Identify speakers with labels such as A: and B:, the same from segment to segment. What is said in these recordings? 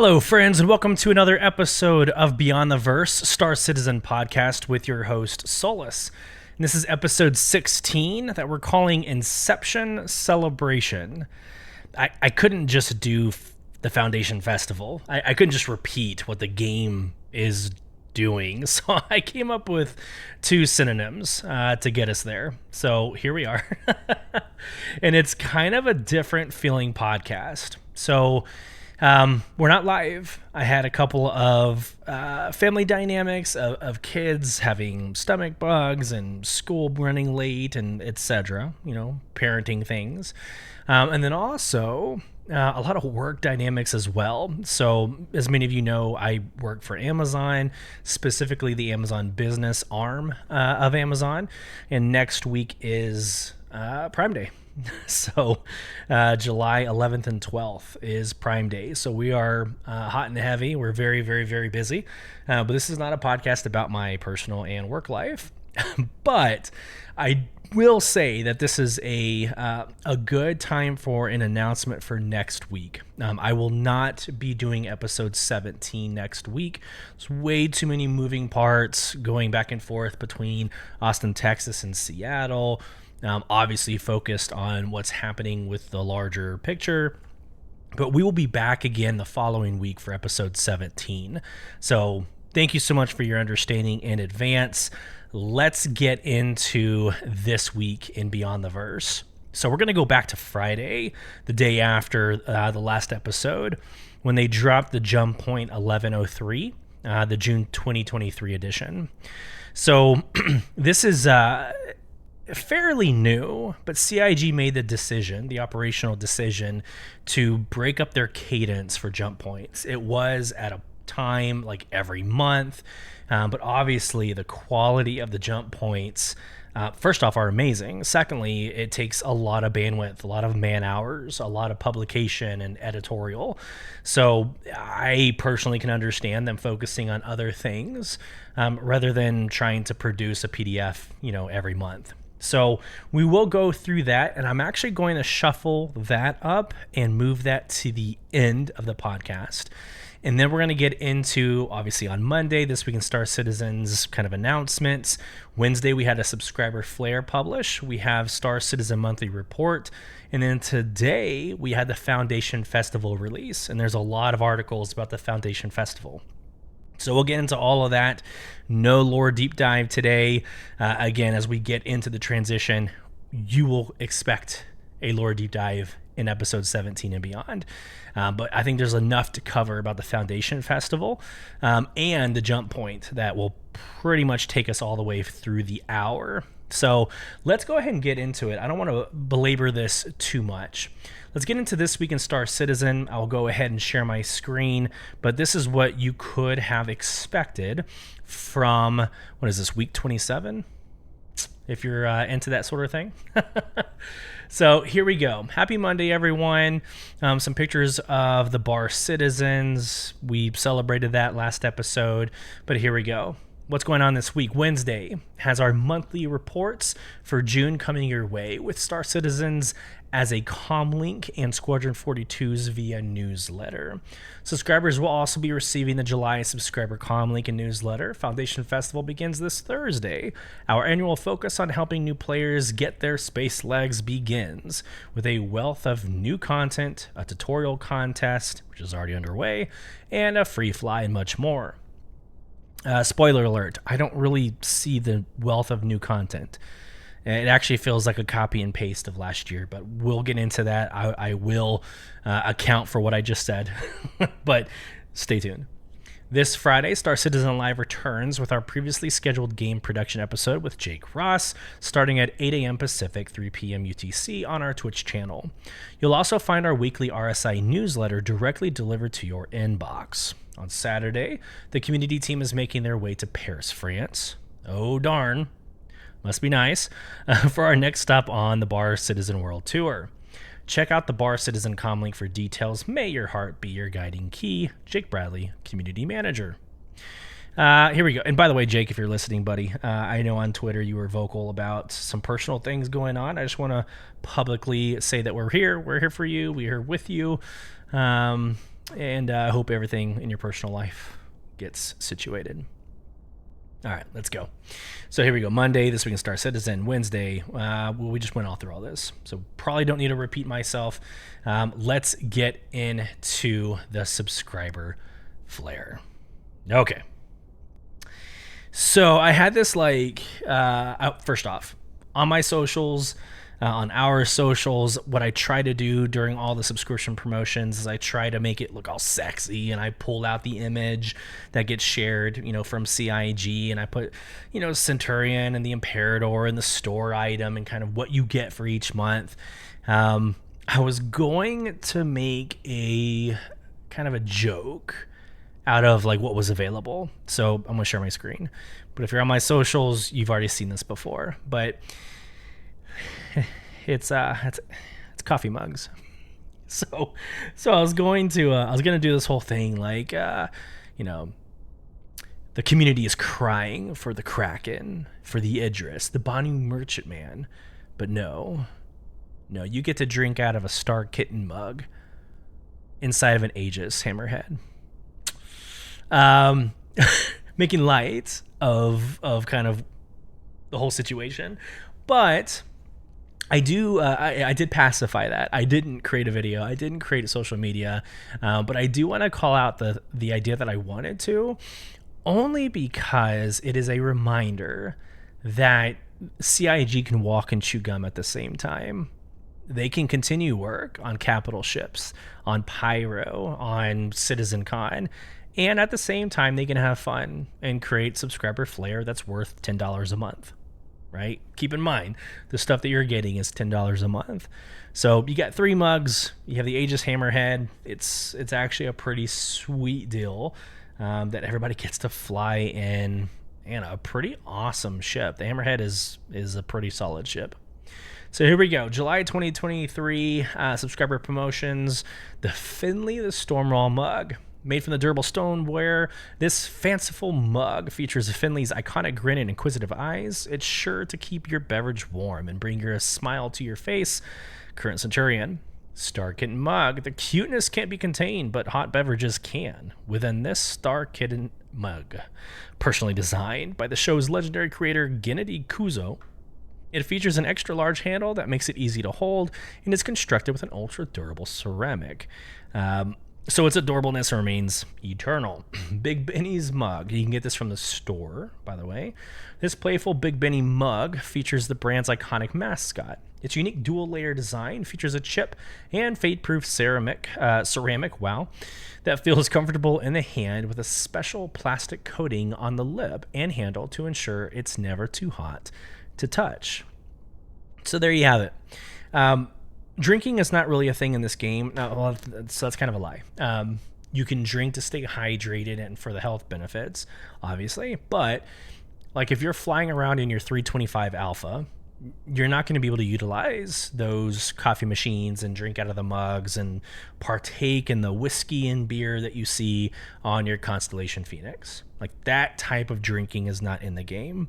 A: Hello, friends, and welcome to another episode of Beyond the Verse, Star Citizen podcast with your host, Sulyce. And this is episode 16 that we're calling Inception Celebration. I couldn't just do the Foundation Festival. I couldn't just repeat what the game is doing. So I came up with two synonyms to get us there. So here we are. And it's kind of a different feeling podcast. So we're not live. I had a couple of family dynamics of kids having stomach bugs and school running late and etc. Parenting things. And then also a lot of work dynamics as well. So as many of you know, I work for Amazon, specifically the Amazon business arm of Amazon. And next week is Prime Day. So July 11th and 12th is Prime Day. So we are hot and heavy. We're very, very, very busy. But this is not a podcast about my personal and work life. But I will say that this is a good time for an announcement for next week. I will not be doing episode 17 next week. There's way too many moving parts going back and forth between Austin, Texas and Seattle. Obviously focused on what's happening with the larger picture, but we will be back again the following week for episode 17. So thank you so much for your understanding in advance. Let's get into this week in Beyond the Verse. So we're going to go back to Friday, the day after the last episode, when they dropped the Jump Point 1103, the June 2023 edition. So this is fairly new, but CIG made the operational decision to break up their cadence for jump points. It was at a time like every month, but obviously the quality of the jump points, first off, are amazing. Secondly, it takes a lot of bandwidth, a lot of man hours, a lot of publication and editorial. So I personally can understand them focusing on other things rather than trying to produce a PDF, every month. So we will go through that, and I'm actually going to shuffle that up and move that to the end of the podcast. And then we're going to get into, obviously on Monday, This Week in Star Citizens kind of announcements. Wednesday, we had a subscriber Flair publish. We have Star Citizen Monthly Report. And then today, we had the Foundation Festival release. And there's a lot of articles about the Foundation Festival. So we'll get into all of that. No lore deep dive today. Again, as we get into the transition, you will expect a lore deep dive in episode 17 and beyond. But I think there's enough to cover about the Foundation Festival and the Jump Point that will pretty much take us all the way through the hour. So let's go ahead and get into it. I don't want to belabor this too much. Let's get into This Week in Star Citizen. I'll go ahead and share my screen, but this is what you could have expected from, what is this, week 27? If you're into that sort of thing. So here we go. Happy Monday, everyone. Some pictures of the bar citizens. We celebrated that last episode, but here we go. What's going on this week? Wednesday has our monthly reports for June coming your way with Star Citizens as a comlink and Squadron 42's via newsletter. Subscribers will also be receiving the July subscriber comlink and newsletter. Foundation Festival begins this Thursday. Our annual focus on helping new players get their space legs begins with a wealth of new content, a tutorial contest, which is already underway, and a free fly and much more. Spoiler alert, I don't really see the wealth of new content. It actually feels like a copy and paste of last year, but we'll get into that. I will account for what I just said, but stay tuned. This Friday, Star Citizen Live returns with our previously scheduled game production episode with Jake Ross, starting at 8 a.m. Pacific, 3 p.m. UTC on our Twitch channel. You'll also find our weekly RSI newsletter directly delivered to your inbox. On Saturday, the community team is making their way to Paris, France. Oh, darn. Must be nice. For our next stop on the Bar Citizen World Tour. Check out the Bar Citizen comlink for details. May your heart be your guiding key. Jake Bradley, Community Manager. Here we go. And by the way, Jake, if you're listening, buddy, I know on Twitter you were vocal about some personal things going on. I just want to publicly say that we're here. We're here for you. We're here with you. And I hope everything in your personal life gets situated. All right, let's go. So here we go. Monday, this week in Star Citizen. Wednesday, we just went all through all this. So probably don't need to repeat myself. Let's get into the subscriber Flair. Okay. So I had this first off, on my socials, on our socials, what I try to do during all the subscription promotions is I try to make it look all sexy, and I pull out the image that gets shared, from CIG, and I put, Centurion and the Imperador and the store item and kind of what you get for each month. I was going to make a kind of a joke out of what was available. So I'm going to share my screen. But if you're on my socials, you've already seen this before. But it's coffee mugs. So I was going to do this whole thing the community is crying for the Kraken, for the Idris, the Banu Merchantman. But no, you get to drink out of a Star Kitten mug inside of an Aegis Hammerhead. Making light of kind of the whole situation, but I did pacify that. I didn't create a video. I didn't create a social media, but I do want to call out the idea that I wanted to, only because it is a reminder that CIG can walk and chew gum at the same time. They can continue work on capital ships, on Pyro, on Citizen Con, and at the same time, they can have fun and create subscriber Flair that's worth $10 a month, right? Keep in mind, the stuff that you're getting is $10 a month. So you got 3 mugs. You have the Aegis Hammerhead. It's actually a pretty sweet deal that everybody gets to fly in a pretty awesome ship. The Hammerhead is a pretty solid ship. So here we go. July 2023 subscriber promotions. The Finley the Stormwall mug. Made from the durable stoneware, this fanciful mug features Finley's iconic grin and inquisitive eyes. It's sure to keep your beverage warm and bring your smile to your face. Current Centurion. Star Kitten mug. The cuteness can't be contained, but hot beverages can. Within this Star Kitten mug. Personally designed by the show's legendary creator, Gennady Kuzo. It features an extra large handle that makes it easy to hold, and is constructed with an ultra durable ceramic. So its adorableness remains eternal. Big Benny's mug. You can get this from the store, by the way. This playful Big Benny mug features the brand's iconic mascot. Its unique dual-layer design features a chip and fade-proof ceramic, that feels comfortable in the hand with a special plastic coating on the lip and handle to ensure it's never too hot to touch. So there you have it. Drinking is not really a thing in this game. So that's kind of a lie. You can drink to stay hydrated and for the health benefits, obviously. But if you're flying around in your 325 Alpha, you're not going to be able to utilize those coffee machines and drink out of the mugs and partake in the whiskey and beer that you see on your Constellation Phoenix. That type of drinking is not in the game.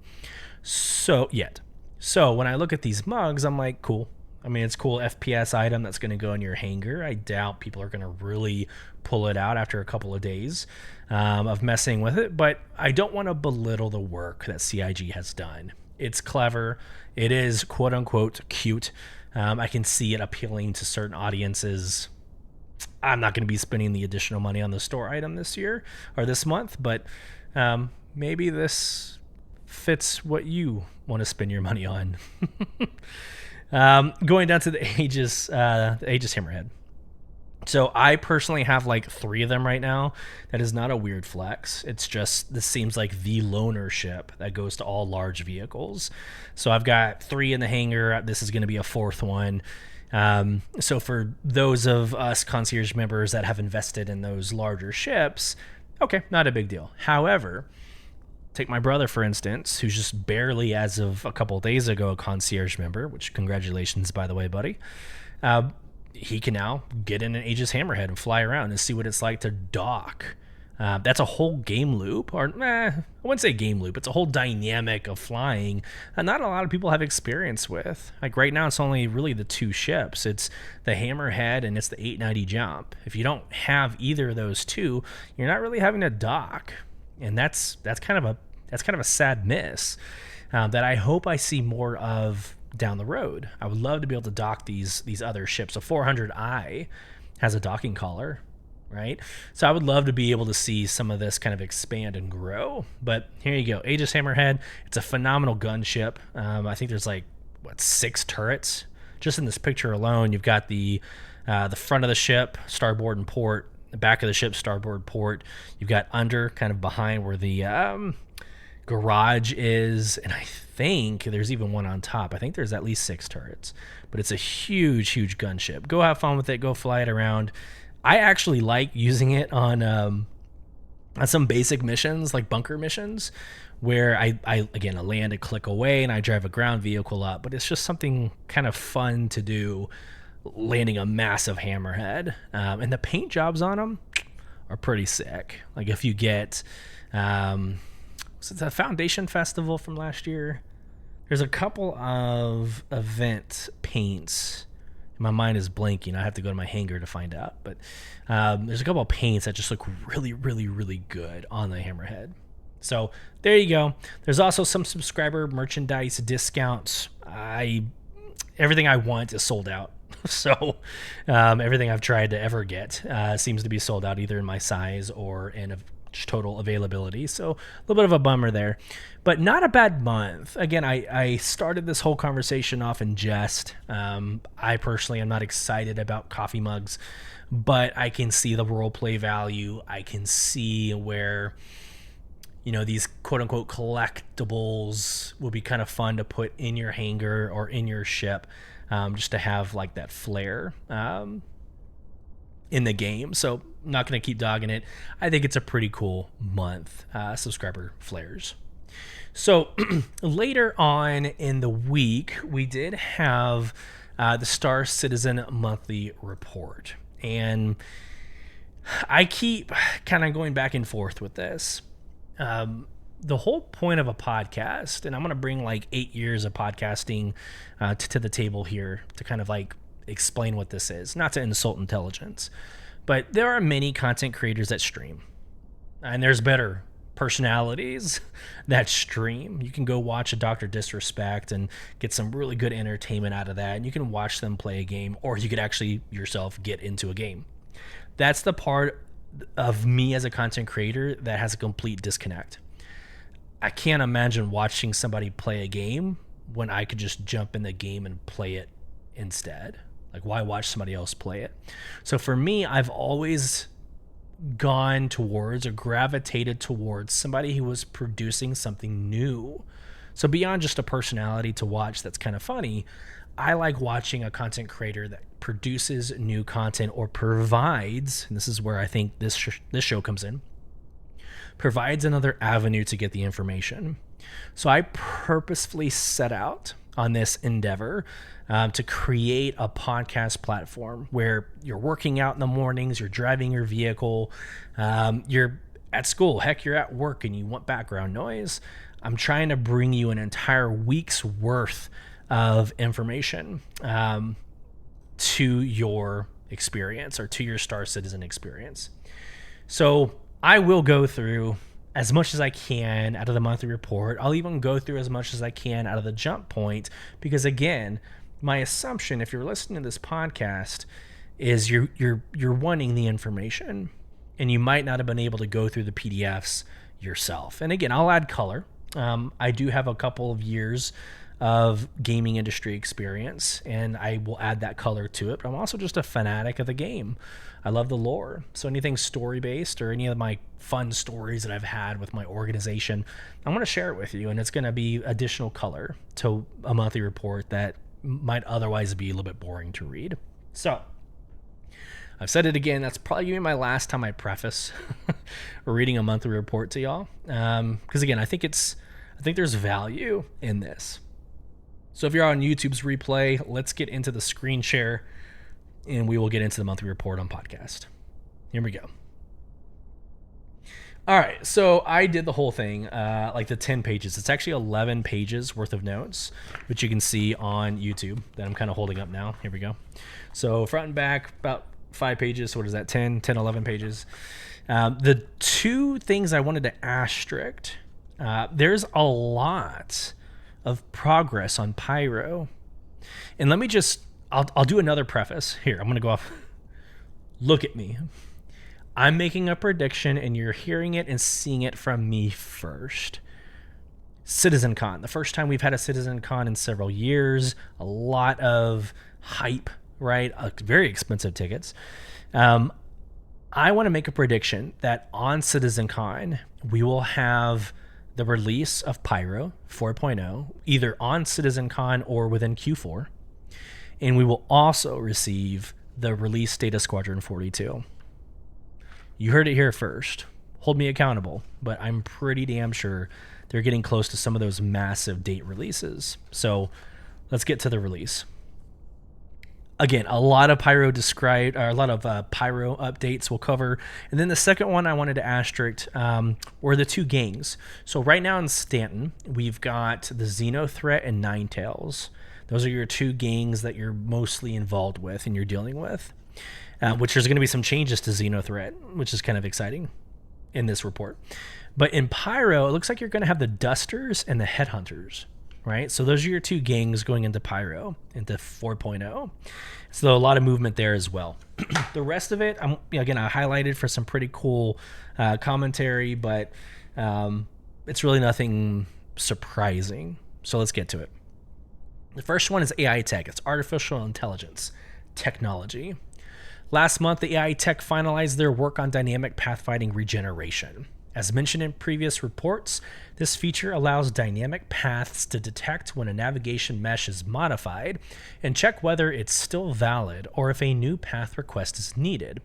A: So when I look at these mugs, I'm like, cool. I mean, it's a cool FPS item that's going to go in your hangar. I doubt people are going to really pull it out after a couple of days of messing with it, but I don't want to belittle the work that CIG has done. It's clever. It is quote unquote cute. I can see it appealing to certain audiences. I'm not going to be spending the additional money on the store item this year or this month, but maybe this fits what you want to spend your money on. Going down to the Aegis Hammerhead. So I personally have 3 of them right now. That is not a weird flex. It's just, this seems like the loaner ship that goes to all large vehicles. So I've got 3 in the hangar. This is going to be a 4th one. So for those of us concierge members that have invested in those larger ships, okay, not a big deal. However, take my brother, for instance, who's just barely, as of a couple of days ago, a concierge member, which congratulations, by the way, buddy. He can now get in an Aegis Hammerhead and fly around and see what it's like to dock That's a whole game loop, or I wouldn't say game loop. It's a whole dynamic of flying that not a lot of people have experience with. Like right now, it's only really the two ships. It's the Hammerhead and it's the 890 Jump. If you don't have either of those two, you're not really having to dock, and that's kind of a sad miss that I hope I see more of down the road. I would love to be able to dock these other ships. A 400i has a docking collar, right? So I would love to be able to see some of this kind of expand and grow. But here you go, Aegis Hammerhead. It's a phenomenal gunship. I think there's like 6 turrets just in this picture alone. You've got the front of the ship, starboard and port. The back of the ship, starboard, port. You've got under, kind of behind where the garage is, and I think there's even one on top. I think there's at least 6 turrets, but it's a huge gunship. Go have fun with it. Go fly it around. I actually like using it on some basic missions, like bunker missions, where I land a click away and I drive a ground vehicle up, but it's just something kind of fun to do, landing a massive Hammerhead. And the paint jobs on them are pretty sick. Like if you get was it the Foundation Festival from last year? There's a couple of event paints. My mind is blanking. I have to go to my hangar to find out. But there's a couple of paints that just look really good on the Hammerhead. So there you go. There's also some subscriber merchandise discounts. Everything I want is sold out. So everything I've tried to ever get seems to be sold out, either in my size or in a total availability. So a little bit of a bummer there, but not a bad month. Again, I started this whole conversation off in jest. I personally am not excited about coffee mugs, but I can see the role play value. I can see where, these quote unquote collectibles will be kind of fun to put in your hangar or in your ship, just to have like that flair in the game. So I'm not going to keep dogging it. I think it's a pretty cool month, subscriber flares. So later on in the week, we did have the Star Citizen monthly report. And I keep kind of going back and forth with this. The whole point of a podcast, and I'm going to bring like 8 years of podcasting to the table here to kind of like explain what this is, not to insult intelligence, but there are many content creators that stream, and there's better personalities that stream. You can go watch a Dr. Disrespect and get some really good entertainment out of that, and you can watch them play a game, or you could actually yourself get into a game. That's the part of me as a content creator that has a complete disconnect. I can't imagine watching somebody play a game when I could just jump in the game and play it instead. Like, why watch somebody else play it? So for me, I've always gone towards or gravitated towards somebody who was producing something new. So beyond just a personality to watch that's kind of funny, I like watching a content creator that produces new content or provides, and this is where I think this show comes in, provides another avenue to get the information. So I purposefully set out on this endeavor to create a podcast platform where you're working out in the mornings, you're driving your vehicle, you're at school, heck, you're at work and you want background noise. I'm trying to bring you an entire week's worth of information to your experience or to your Star Citizen experience. So I will go through as much as I can out of the monthly report. I'll even go through as much as I can out of the jump point, because again, my assumption, if you're listening to this podcast, is you're wanting the information, and you might not have been able to go through the PDFs yourself. And again, I'll add color. I do have a couple of years of gaming industry experience, and I will add that color to it. But I'm also just a fanatic of the game. I love the lore. So anything story-based or any of my fun stories that I've had with my organization, I'm going to share it with you, and it's going to be additional color to a monthly report that might otherwise be a little bit boring to read. So I've said it again, that's probably going to be my last time I preface reading a monthly report to y'all. Because again, I think there's value in this. So if you're on YouTube's replay, let's get into the screen share, and we will get into the monthly report on podcast. Here we go. All right, so I did the whole thing, like the 10 pages. It's actually 11 pages worth of notes, which you can see on YouTube that I'm kind of holding up now. Here we go. So front and back, about 5 pages. So what is that, 11 pages? The two things I wanted to asterisk, there's a lot of progress on Pyro. And let me just, I'll do another preface. Here, I'm going to go off. Look at me. I'm making a prediction, and you're hearing it and seeing it from me first. CitizenCon, the first time we've had a CitizenCon in several years, a lot of hype, right? Very expensive tickets. I want to make a prediction that on CitizenCon, we will have the release of Pyro 4.0, either on CitizenCon or within Q4. And we will also receive the release date of Squadron 42. You heard it here first. Hold me accountable, but I'm pretty damn sure they're getting close to some of those massive date releases. So let's get to the release. Again, a lot of Pyro described, or a lot of Pyro updates we'll cover. And then the second one I wanted to asterisk were the two gangs. So right now in Stanton, we've got the Xeno Threat and Ninetales. Those are your two gangs that you're mostly involved with and you're dealing with. Which there's going to be some changes to Xeno Threat, which is kind of exciting in this report. But in Pyro, it looks like you're going to have the Dusters and the Headhunters, right? So those are your two gangs going into Pyro, into 4.0. So a lot of movement there as well. The rest of it, I highlighted for some pretty cool commentary, but it's really nothing surprising. So let's get to it. The first one is AI tech. It's artificial intelligence technology. Last month, the AI tech finalized their work on dynamic pathfinding regeneration. As mentioned in previous reports, this feature allows dynamic paths to detect when a navigation mesh is modified and check whether it's still valid or if a new path request is needed.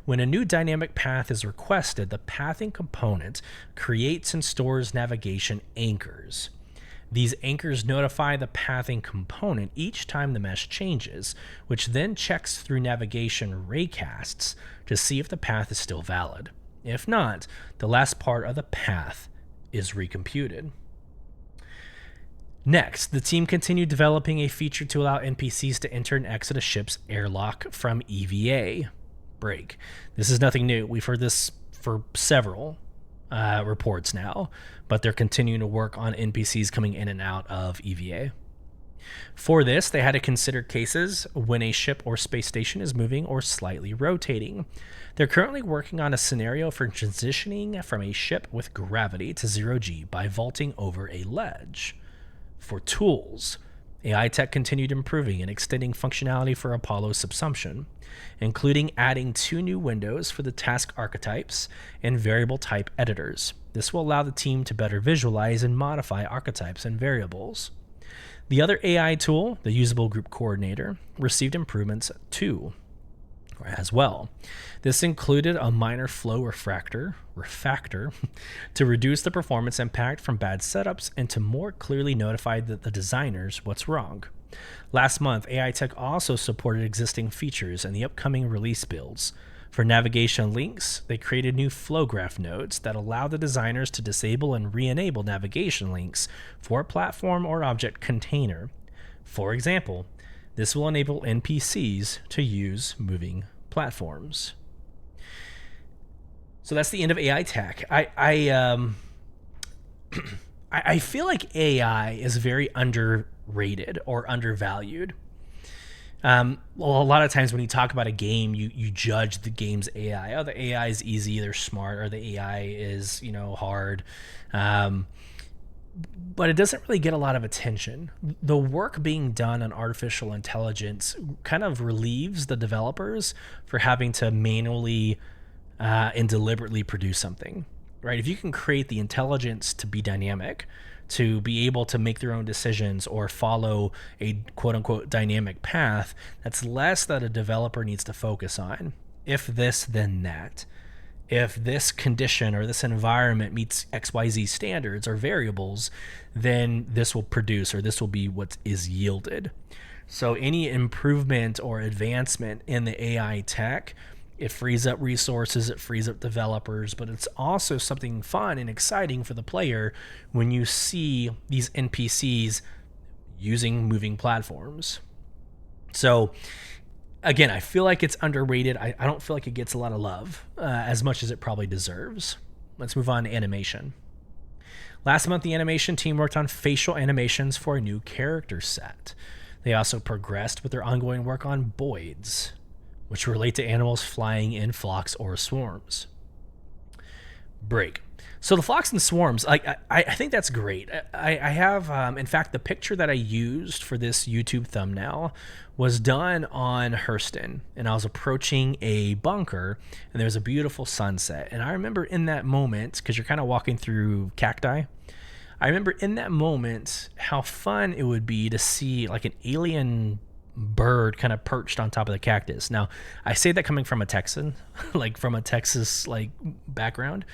A: When a new dynamic path is requested, the pathing component creates and stores navigation anchors. These anchors notify the pathing component each time the mesh changes, which then checks through navigation raycasts to see if the path is still valid. If not, the last part of the path is recomputed. Next, the team continued developing a feature to allow NPCs to enter and exit a ship's airlock from EVA break. This is nothing new. We've heard this for several reports now, but they're continuing to work on NPCs coming in and out of EVA. For this, they had to consider cases when a ship or space station is moving or slightly rotating. They're currently working on a scenario for transitioning from a ship with gravity to 0G by vaulting over a ledge. For tools, AI tech continued improving and extending functionality for Apollo subsumption, including adding 2 new windows for the task archetypes and variable type editors. This will allow the team to better visualize and modify archetypes and variables. The other AI tool, the Usable Group Coordinator, received improvements too, as well. This included a minor flow refactor to reduce the performance impact from bad setups and to more clearly notify the designers what's wrong. Last month, AI Tech also supported existing features in the upcoming release builds. For navigation links, they created new flow graph nodes that allow the designers to disable and re-enable navigation links for a platform or object container. For example, this will enable NPCs to use moving platforms. So that's the end of AI tech. I feel like AI is very underrated or undervalued. Well, a lot of times when you talk about a game, you judge the game's AI. Oh, the AI is easy, they're smart, or the AI is, hard. But it doesn't really get a lot of attention. The work being done on artificial intelligence kind of relieves the developers for having to manually and deliberately produce something, right? If you can create the intelligence to be dynamic, to be able to make their own decisions or follow a quote-unquote dynamic path, that's less that a developer needs to focus on. If this, then that. If this condition or this environment meets XYZ standards or variables, then this will produce, or this will be what is yielded. So any improvement or advancement in the AI tech It frees up resources, it frees up developers, but it's also something fun and exciting for the player when you see these NPCs using moving platforms. So again, I feel like it's underrated. I don't feel like it gets a lot of love as much as it probably deserves. Let's move on to animation. Last month, the animation team worked on facial animations for a new character set. They also progressed with their ongoing work on boids, which relate to animals flying in flocks or swarms. Break. So the flocks and swarms, I think that's great. I have, in fact, the picture that I used for this YouTube thumbnail was done on Hurston, and I was approaching a bunker, and there was a beautiful sunset. And I remember in that moment, because you're kind of walking through cacti, I remember in that moment how fun it would be to see like an alien bird kind of perched on top of the cactus. Now, I say that coming from a Texan, like from a Texas like background.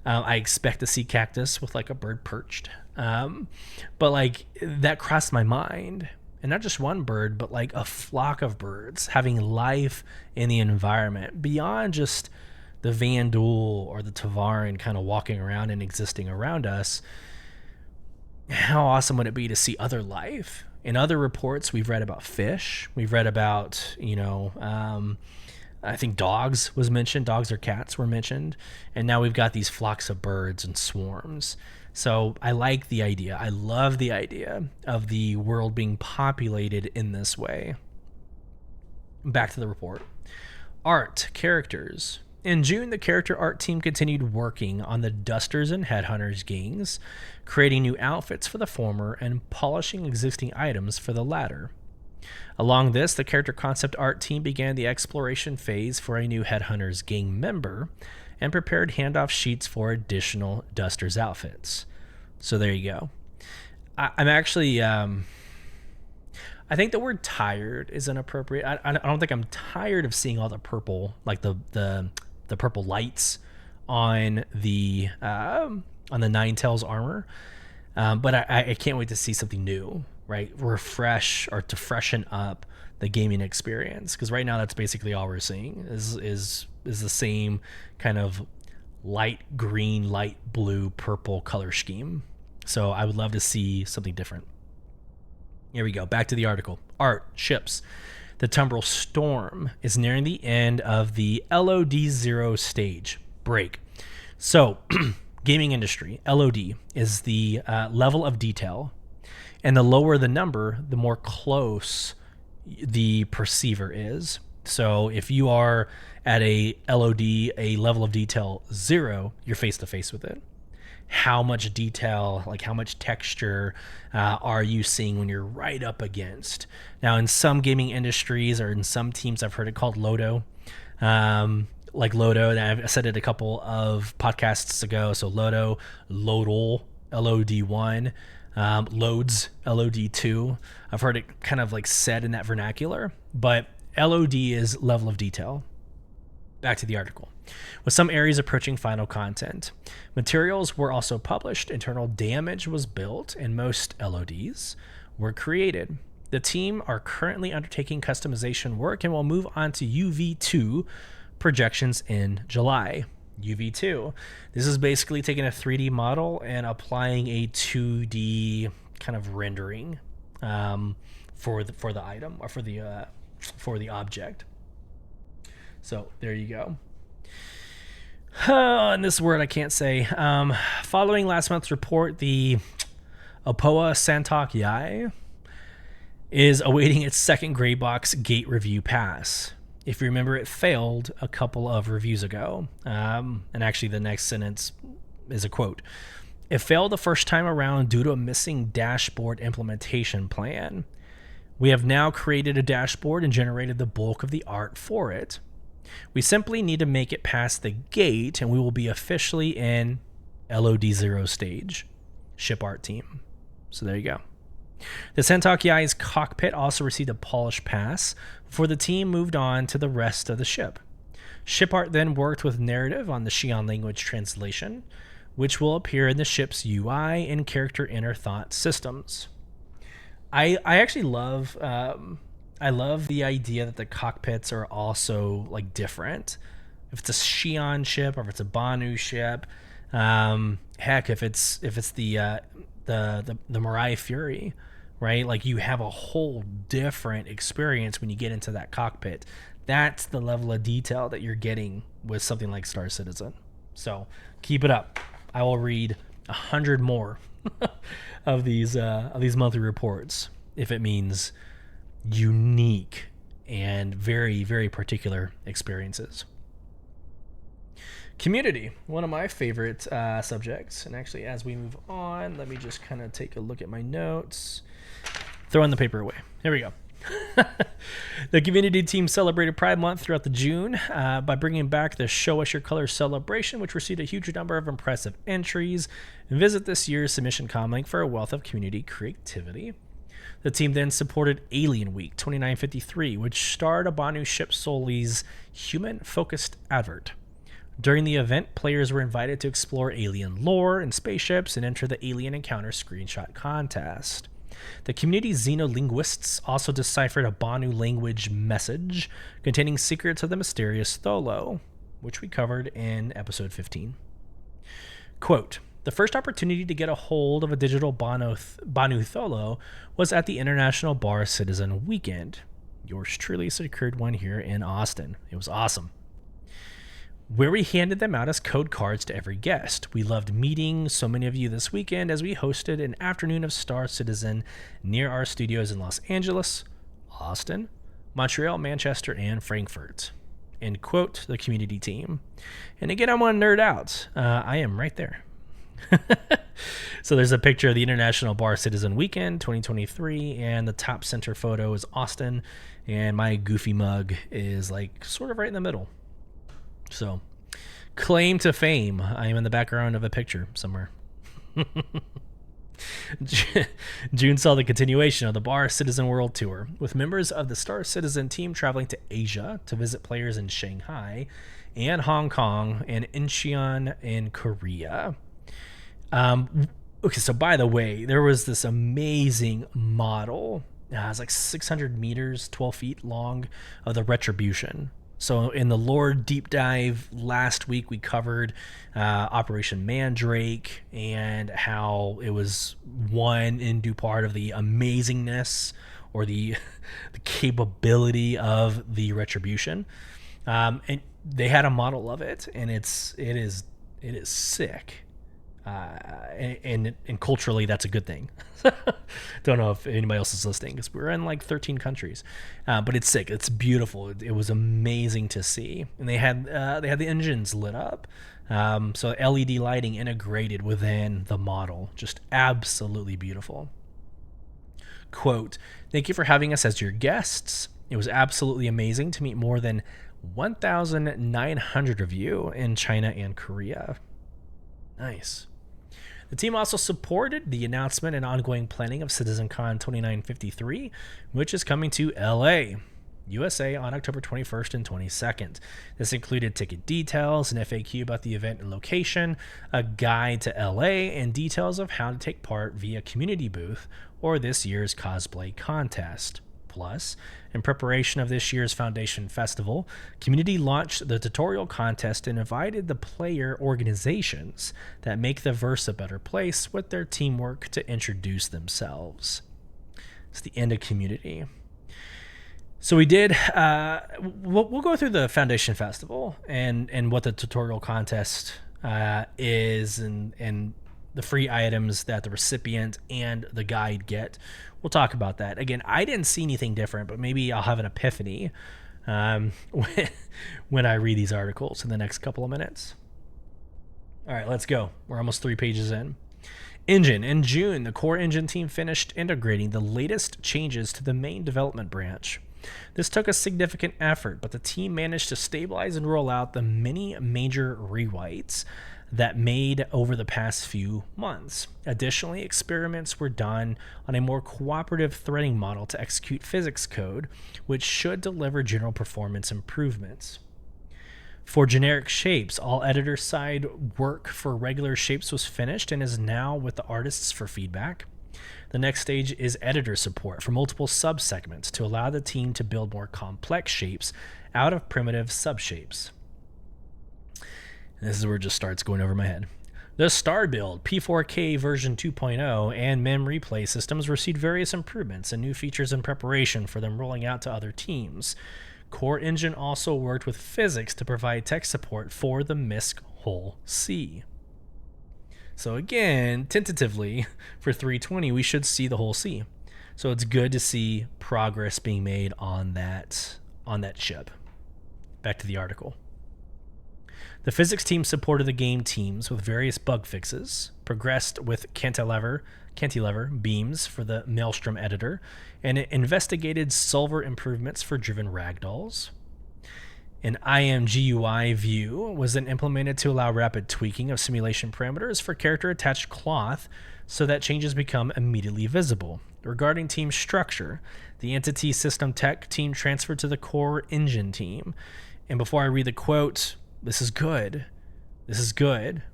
A: I expect to see cactus with like a bird perched. But like that crossed my mind. And not just one bird, but like a flock of birds having life in the environment beyond just the Vandal or the Tavarin kind of walking around and existing around us. How awesome would it be to see other life? In other reports, we've read about fish. We've read about, I think dogs was mentioned. Dogs or cats were mentioned. And now we've got these flocks of birds and swarms. So I like the idea. I love the idea of the world being populated in this way. Back to the report. Art, characters. In June, the character art team continued working on the Dusters and Headhunters gangs, creating new outfits for the former and polishing existing items for the latter. Along this, the character concept art team began the exploration phase for a new Headhunters gang member and prepared handoff sheets for additional Dusters outfits. So there you go. I'm actually... I think the word tired is inappropriate. I don't think I'm tired of seeing all the purple, like the purple lights on the Ninetales armor. But I can't wait to see something new, right? Refresh or to freshen up the gaming experience. Because right now that's basically all we're seeing is the same kind of light green, light blue, purple color scheme. So I would love to see something different. Here we go. Back to the article. Art, ships. The Tumbril Storm is nearing the end of the LOD0 stage. Break. So, gaming industry, LOD, is the level of detail. And the lower the number, the more close the perceiver is. So, if you are at a LOD, a level of detail 0, you're face to face with it. How much detail, like how much texture are you seeing when you're right up against? Now, in some gaming industries or in some teams, I've heard it called Lodo. Like Lodo, and I've said it a couple of podcasts ago. So Lodo, Lodal, LOD1, Loads, LOD2. I've heard it kind of like said in that vernacular, but LOD is level of detail. Back to the article. With some areas approaching final content, materials were also published, internal damage was built, and most LODs were created. The team are currently undertaking customization work and will move on to UV2 projections in July. UV2. This is basically taking a 3D model and applying a 2D kind of rendering for the item or for the object. So there you go. And this word I can't say. Following last month's report, the Opoa Santok Yai is awaiting its second gray box gate review pass. If you remember, it failed a couple of reviews ago. And actually the next sentence is a quote. It failed the first time around due to a missing dashboard implementation plan. We have now created a dashboard and generated the bulk of the art for it. We simply need to make it past the gate and we will be officially in LOD0 stage. Ship art team. So there you go. The Santok Yai's cockpit also received a polish pass before the team moved on to the rest of the ship. Ship art then worked with narrative on the Xi'an language translation, which will appear in the ship's UI and character inner thought systems. I actually love I love the idea that the cockpits are also like different. If it's a Xi'an ship or if it's a Banu ship, heck, if it's the Mirai Fury, right? Like you have a whole different experience when you get into that cockpit. That's the level of detail that you're getting with something like Star Citizen. So keep it up. I will read 100 more of these monthly reports if it means unique and very, very particular experiences. Community, one of my favorite subjects. And actually, as we move on, let me just kind of take a look at my notes. Throwing the paper away. Here we go. The community team celebrated Pride Month throughout the June by bringing back the Show Us Your Colors celebration, which received a huge number of impressive entries. Visit this year's submission com link for a wealth of community creativity. The team then supported Alien Week 2953, which starred a Banu ship Sulyce's human-focused advert. During the event, players were invited to explore alien lore and spaceships and enter the Alien Encounter screenshot contest. The community xenolinguists also deciphered a Banu language message containing secrets of the mysterious Tholo, which we covered in episode 15. Quote, the first opportunity to get a hold of a digital Banu Tholo was at the International Bar Citizen Weekend. Yours truly secured one here in Austin. It was awesome. Where we handed them out as code cards to every guest. We loved meeting so many of you this weekend as we hosted an afternoon of Star Citizen near our studios in Los Angeles, Austin, Montreal, Manchester, and Frankfurt. End quote, the community team. And again, I want to nerd out. I am right there. So there's a picture of the International Bar Citizen Weekend 2023, and the top center photo is Austin, and my goofy mug is like sort of right in the middle. So, claim to fame. I am in the background of a picture somewhere. June saw the continuation of the Bar Citizen World Tour, with members of the Star Citizen team traveling to Asia to visit players in Shanghai and Hong Kong and Incheon in Korea. Okay, so by the way, there was this amazing model. It was like 600 meters, 12 feet long, of the Retribution. So in the lore deep dive last week, we covered Operation Mandrake and how it was one in due part of the amazingness or the capability of the Retribution. And they had a model of it, and it is sick. And culturally, that's a good thing. Don't know if anybody else is listening because we're in like 13 countries, but it's sick. It's beautiful. It was amazing to see, and they had the engines lit up, so LED lighting integrated within the model. Just absolutely beautiful. Quote, thank you for having us as your guests. It was absolutely amazing to meet more than 1,900 of you in China and Korea. Nice. The team also supported the announcement and ongoing planning of CitizenCon 2953, which is coming to LA, USA on October 21st and 22nd. This included ticket details, an FAQ about the event and location, a guide to LA, and details of how to take part via community booth or this year's cosplay contest. Plus, in preparation of this year's Foundation Festival, community launched the tutorial contest and invited the player organizations that make the verse a better place with their teamwork to introduce themselves. It's the end of community. So we did, we'll go through the Foundation Festival and what the tutorial contest is and the free items that the recipient and the guide get. We'll talk about that. Again, I didn't see anything different, but maybe I'll have an epiphany when I read these articles in the next couple of minutes. All right, let's go. We're almost 3 pages in. Engine. In June, the core engine team finished integrating the latest changes to the main development branch. This took a significant effort, but the team managed to stabilize and roll out the many major rewrites that made over the past few months. Additionally, experiments were done on a more cooperative threading model to execute physics code, which should deliver general performance improvements. For generic shapes, all editor-side work for regular shapes was finished and is now with the artists for feedback. The next stage is editor support for multiple subsegments to allow the team to build more complex shapes out of primitive subshapes. And this is where it just starts going over my head. The Star Build, P4K version 2.0, and Mem Replay systems received various improvements and new features in preparation for them rolling out to other teams. Core Engine also worked with physics to provide tech support for the MISC whole C. So again, tentatively, for 320, we should see the whole C. So it's good to see progress being made on that chip. Back to the article. The physics team supported the game teams with various bug fixes, progressed with cantilever beams for the Maelstrom editor, and it investigated solver improvements for driven ragdolls. An IMGUI view was then implemented to allow rapid tweaking of simulation parameters for character-attached cloth so that changes become immediately visible. Regarding team structure, the entity system tech team transferred to the core engine team. And before I read the quote, this is good,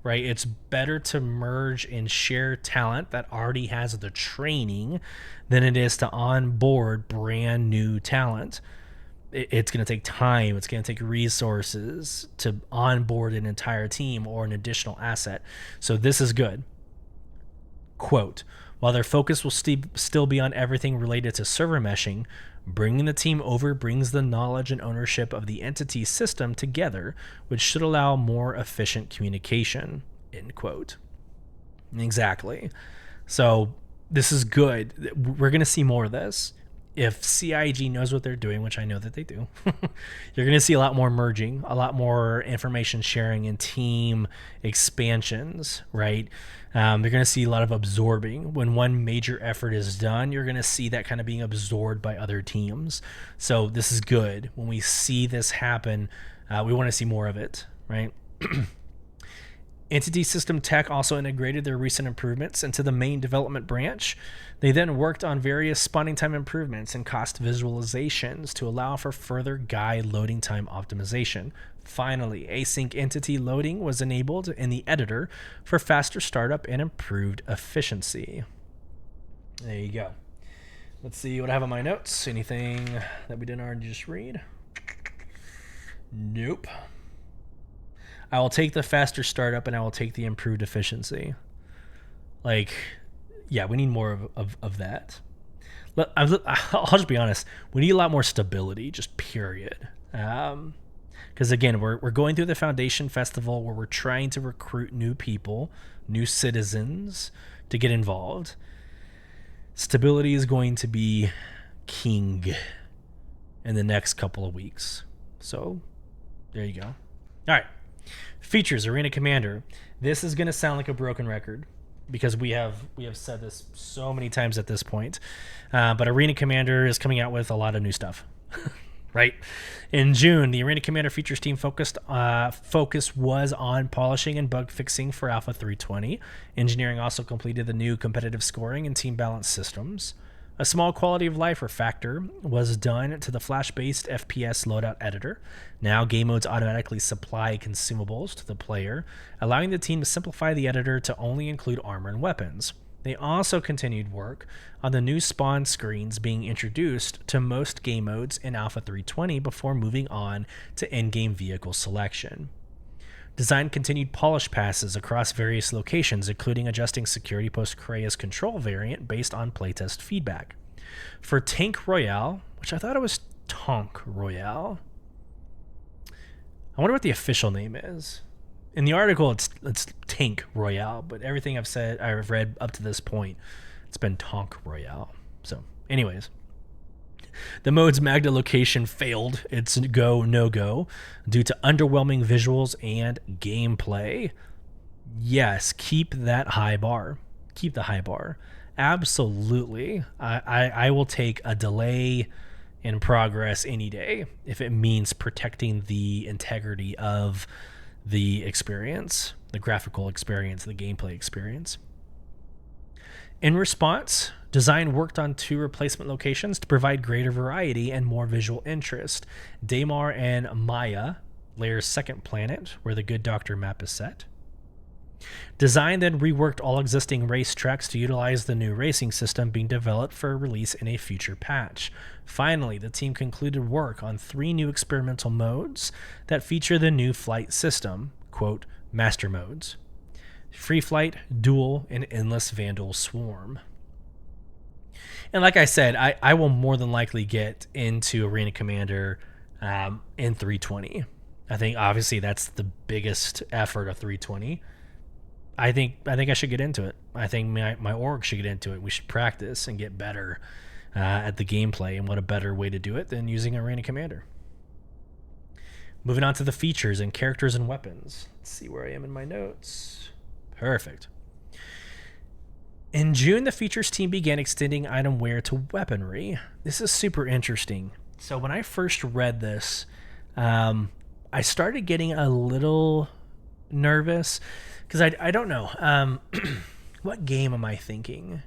A: right? It's better to merge and share talent that already has the training than it is to onboard brand new talent. It's going to take time. It's going to take resources to onboard an entire team or an additional asset. So this is good. Quote, while their focus will still be on everything related to server meshing, bringing the team over brings the knowledge and ownership of the entity system together, which should allow more efficient communication, end quote. Exactly. So this is good. We're going to see more of this. If CIG knows what they're doing, which I know that they do, you're going to see a lot more merging, a lot more information sharing and team expansions, right? You're going to see a lot of absorbing. When one major effort is done, you're going to see that kind of being absorbed by other teams. So this is good. When we see this happen, we want to see more of it, right? Entity System Tech also integrated their recent improvements into the main development branch. They then worked on various spawning time improvements and cost visualizations to allow for further guide loading time optimization. Finally, async entity loading was enabled in the editor for faster startup and improved efficiency. There you go. Let's see what I have on my notes. Anything that we didn't already just read? Nope. I will take the faster startup and I will take the improved efficiency. Like, yeah, we need more of that. I'll just be honest. We need a lot more stability, just period. Because again, we're going through the Foundation Festival where we're trying to recruit new people, new citizens to get involved. Stability is going to be king in the next couple of weeks. So there you go. All right. Features, Arena Commander. This is going to sound like a broken record because we have said this so many times at this point. But Arena Commander is coming out with a lot of new stuff, right? In June, the Arena Commander features team focus was on polishing and bug fixing for Alpha 320. Engineering also completed the new competitive scoring and team balance systems. A small quality of life factor was done to the Flash-based FPS loadout editor. Now game modes automatically supply consumables to the player, allowing the team to simplify the editor to only include armor and weapons. They also continued work on the new spawn screens being introduced to most game modes in Alpha 320 before moving on to in-game vehicle selection. Design continued polish passes across various locations, including adjusting security post-Krea's control variant based on playtest feedback. For Tank Royale, which I thought it was Tonk Royale, I wonder what the official name is. In the article, it's Tank Royale, but everything I've read up to this point, it's been Tonk Royale. So, anyways. The mode's Magda location failed its no-go due to underwhelming visuals and gameplay. Yes, keep that high bar. Keep the high bar. Absolutely. I will take a delay in progress any day if it means protecting the integrity of the experience, the graphical experience, the gameplay experience. In response, design worked on 2 replacement locations to provide greater variety and more visual interest. Daymar and Maya, Lair's second planet, where the Good Doctor map is set. Design then reworked all existing racetracks to utilize the new racing system being developed for release in a future patch. Finally, the team concluded work on 3 new experimental modes that feature the new flight system, quote, master modes: Free Flight, Duel, and Endless Vandal Swarm. And like I said, I will more than likely get into Arena Commander in 320. I think obviously that's the biggest effort of 320. I think I should get into it. I think my org should get into it. We should practice and get better at the gameplay, and what a better way to do it than using Arena Commander. Moving on to the features and characters and weapons. Let's see where I am in my notes. Perfect. In June, the features team began extending item wear to weaponry. This is super interesting. So when I first read this, I started getting a little nervous because I don't know. What game am I thinking?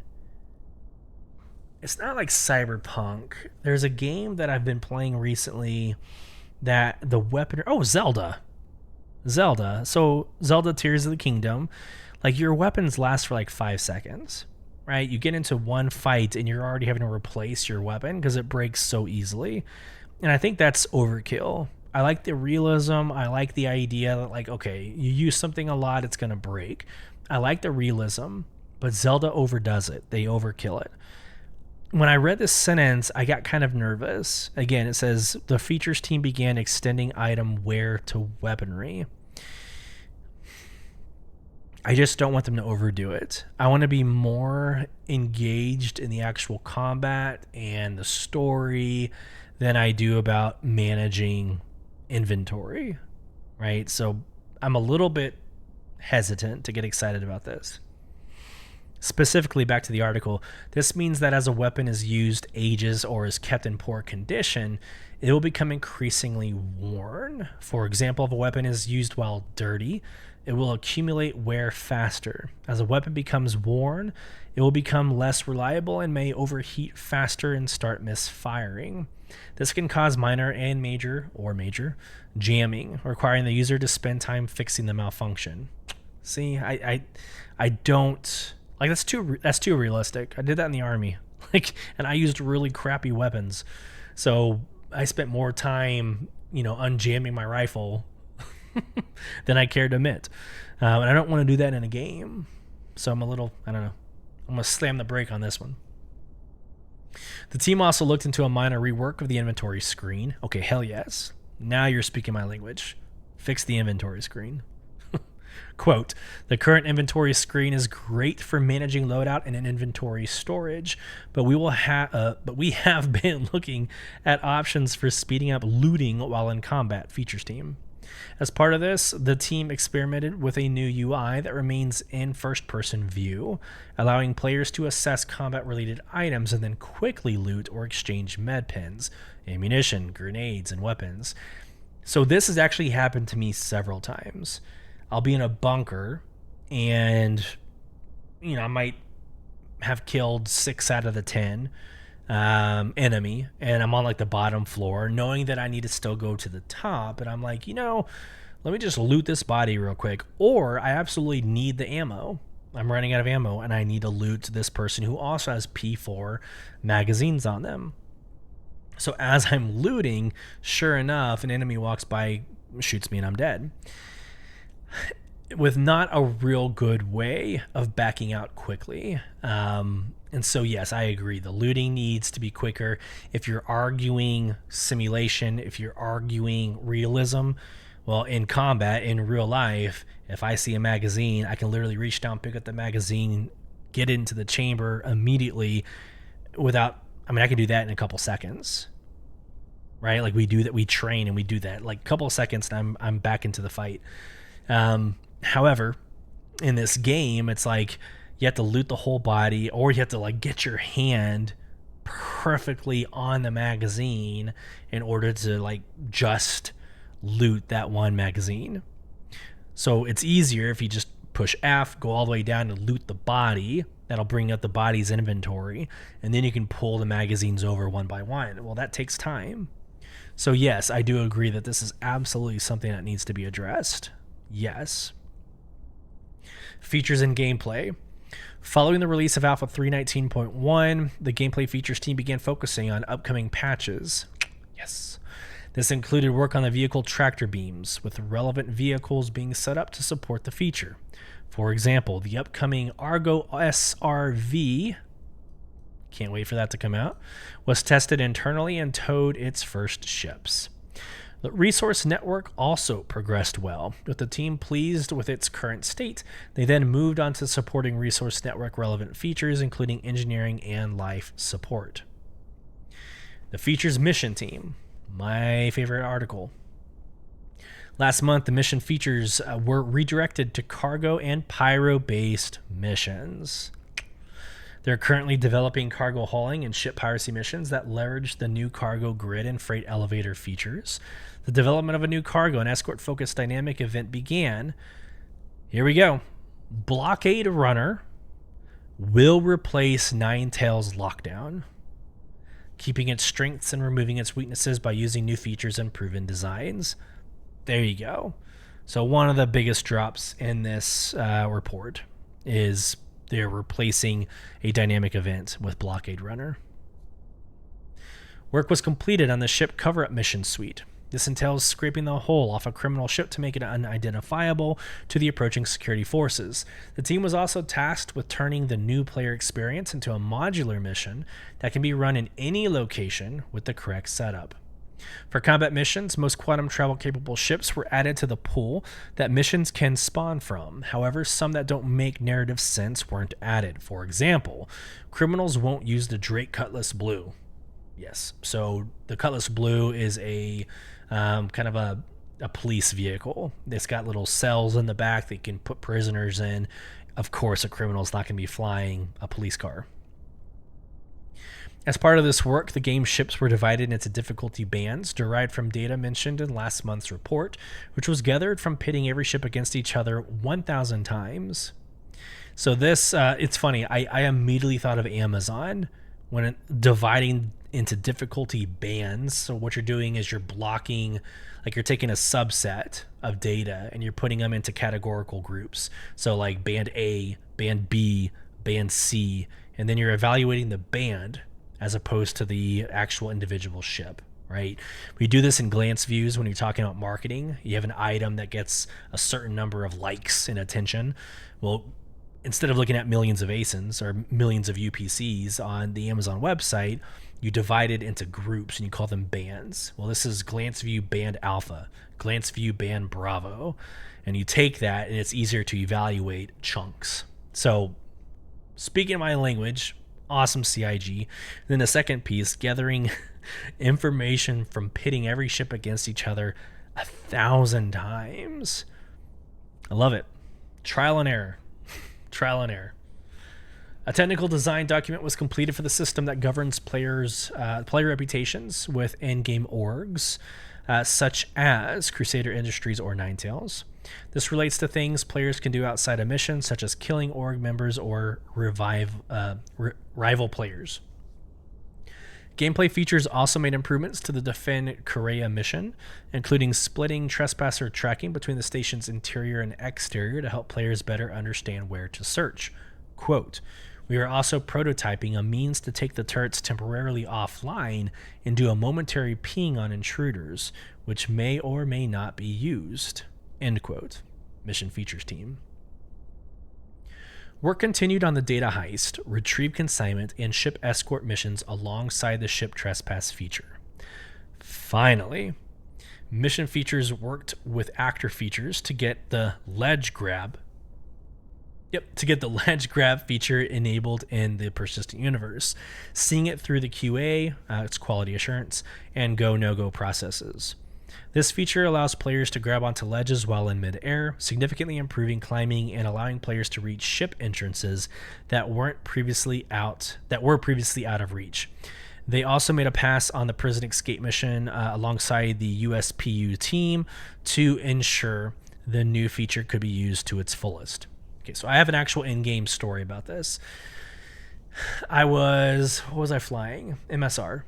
A: It's not like Cyberpunk. There's a game that I've been playing recently that the weapon... Oh, Zelda. So Zelda Tears of the Kingdom. Like, your weapons last for like 5 seconds, right? You get into one fight and you're already having to replace your weapon because it breaks so easily. And I think that's overkill. I like the realism. I like the idea that, like, okay, you use something a lot, it's going to break. I like the realism, but Zelda overdoes it. They overkill it. When I read this sentence, I got kind of nervous. Again, it says the features team began extending item wear to weaponry. I just don't want them to overdo it. I want to be more engaged in the actual combat and the story than I do about managing inventory, right? So I'm a little bit hesitant to get excited about this. Specifically, back to the article, this means that as a weapon is used, ages, or is kept in poor condition, it will become increasingly worn. For example, if a weapon is used while dirty, it will accumulate wear faster. As a weapon becomes worn, it will become less reliable and may overheat faster and start misfiring. This can cause minor and major jamming, requiring the user to spend time fixing the malfunction. See, I don't like that's too realistic. I did that in the army, and I used really crappy weapons, so I spent more time, unjamming my rifle than I care to admit, and I don't want to do that in a game. So I'm gonna slam the brake on this one. The team also looked into a minor rework of the inventory screen. Okay, hell yes. Now you're speaking my language. Fix the inventory screen. Quote, the current inventory screen is great for managing loadout and inventory storage, but we have been looking at options for speeding up looting while in combat, features team. As part of this, the team experimented with a new UI that remains in first-person view, allowing players to assess combat-related items and then quickly loot or exchange med pens, ammunition, grenades, and weapons. So this has actually happened to me several times. I'll be in a bunker, and I might have killed 6 out of the 10 enemy, and I'm on like the bottom floor, knowing that I need to still go to the top, and I'm like, let me just loot this body real quick, or I absolutely need the ammo. I'm running out of ammo, and I need to loot this person who also has P4 magazines on them. So as I'm looting, sure enough, an enemy walks by, shoots me, and I'm dead. With not a real good way of backing out quickly. And so, yes, I agree. The looting needs to be quicker. If you're arguing simulation, if you're arguing realism, well, in combat, in real life, if I see a magazine, I can literally reach down, pick up the magazine, get into the chamber immediately I can do that in a couple seconds, right? Like we do that, we train and we do that. Like a couple of seconds and I'm back into the fight. However, in this game, it's like you have to loot the whole body, or you have to like get your hand perfectly on the magazine in order to like just loot that one magazine. So it's easier if you just push F, go all the way down and loot the body. That'll bring up the body's inventory, and then you can pull the magazines over one by one. Well, that takes time. So yes, I do agree that this is absolutely something that needs to be addressed. Yes. Features and gameplay. Following the release of Alpha 3.19.1, the gameplay features team began focusing on upcoming patches. Yes. This included work on the vehicle tractor beams, with relevant vehicles being set up to support the feature. For example, the upcoming Argo SRV, can't wait for that to come out, was tested internally and towed its first ships. The resource network also progressed well, with the team pleased with its current state. They then moved on to supporting resource network relevant features, including engineering and life support. The features mission team, my favorite article. Last month, the mission features were redirected to cargo and pyro-based missions. They're currently developing cargo hauling and ship piracy missions that leverage the new cargo grid and freight elevator features. The development of a new cargo and escort-focused dynamic event began. Here we go. Blockade Runner will replace Ninetales Lockdown, keeping its strengths and removing its weaknesses by using new features and proven designs. There you go. So one of the biggest drops in this report is they're replacing a dynamic event with Blockade Runner. Work was completed on the ship cover-up mission suite. This entails scraping the hull off a criminal ship to make it unidentifiable to the approaching security forces. The team was also tasked with turning the new player experience into a modular mission that can be run in any location with the correct setup. For combat missions, most quantum travel capable ships were added to the pool that missions can spawn from. However, some that don't make narrative sense weren't added. For example, criminals won't use the Drake Cutlass Blue. Yes, so the Cutlass Blue is a kind of a police vehicle. It's got little cells in the back that you can put prisoners in. Of course, a criminal's not going to be flying a police car. As part of this work, the game's ships were divided into difficulty bands derived from data mentioned in last month's report, which was gathered from pitting every ship against each other 1,000 times. So this, it's funny, I immediately thought of Amazon when dividing into difficulty bands. So what you're doing is you're blocking, like you're taking a subset of data and you're putting them into categorical groups. So like band A, band B, band C, and then you're evaluating the band as opposed to the actual individual ship, right? We do this in glance views when you're talking about marketing. You have an item that gets a certain number of likes and attention. Well, instead of looking at millions of ASINs or millions of UPCs on the Amazon website, you divide it into groups and you call them bands. Well, this is glance view band alpha, glance view band bravo. And you take that and it's easier to evaluate chunks. So speaking my language, awesome CIG. Then the second piece, gathering information from pitting every ship against each other 1,000 times. I love it. Trial and error. Trial and error. A technical design document was completed for the system that governs player reputations with in-game orgs, such as Crusader Industries or Ninetales. This relates to things players can do outside of missions, such as killing org members or rival players. Gameplay features also made improvements to the Defend Korea mission, including splitting trespasser tracking between the station's interior and exterior to help players better understand where to search. Quote, "We are also prototyping a means to take the turrets temporarily offline and do a momentary ping on intruders, which may or may not be used." End quote. Mission features team. Work continued on the data heist, retrieve consignment, and ship escort missions alongside the ship trespass feature. Finally, mission features worked with actor features to get the ledge grab feature enabled in the persistent universe, seeing it through the QA, its quality assurance, and go no-go processes. This feature allows players to grab onto ledges while in mid-air, significantly improving climbing and allowing players to reach ship entrances that were previously out of reach. They also made a pass on the prison escape mission alongside the USPU team to ensure the new feature could be used to its fullest. Okay, so I have an actual in-game story about this. What was I flying? MSR.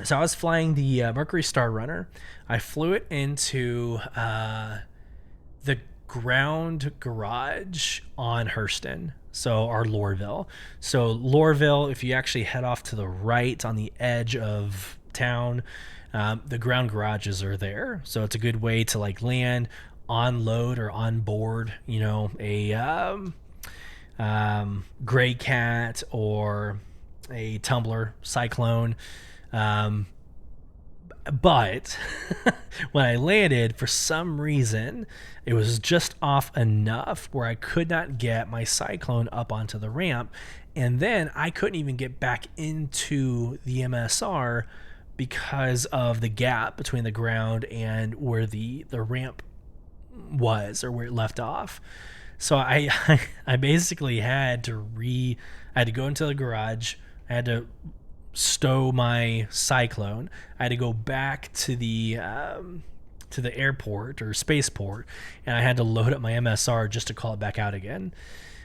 A: So I was flying the Mercury Star Runner. I flew it into the ground garage on Hurston, so our Lorville. So Lorville, if you actually head off to the right on the edge of town, the ground garages are there. So it's a good way to like land, unload, or onboard, a Gray Cat or a Tumbler Cyclone. But when I landed, for some reason, it was just off enough where I could not get my Cyclone up onto the ramp. And then I couldn't even get back into the MSR because of the gap between the ground and where the ramp was, or where it left off. So I basically had to go into the garage. I had to stow my Cyclone. I had to go back to the airport or spaceport, and I had to load up my MSR just to call it back out again.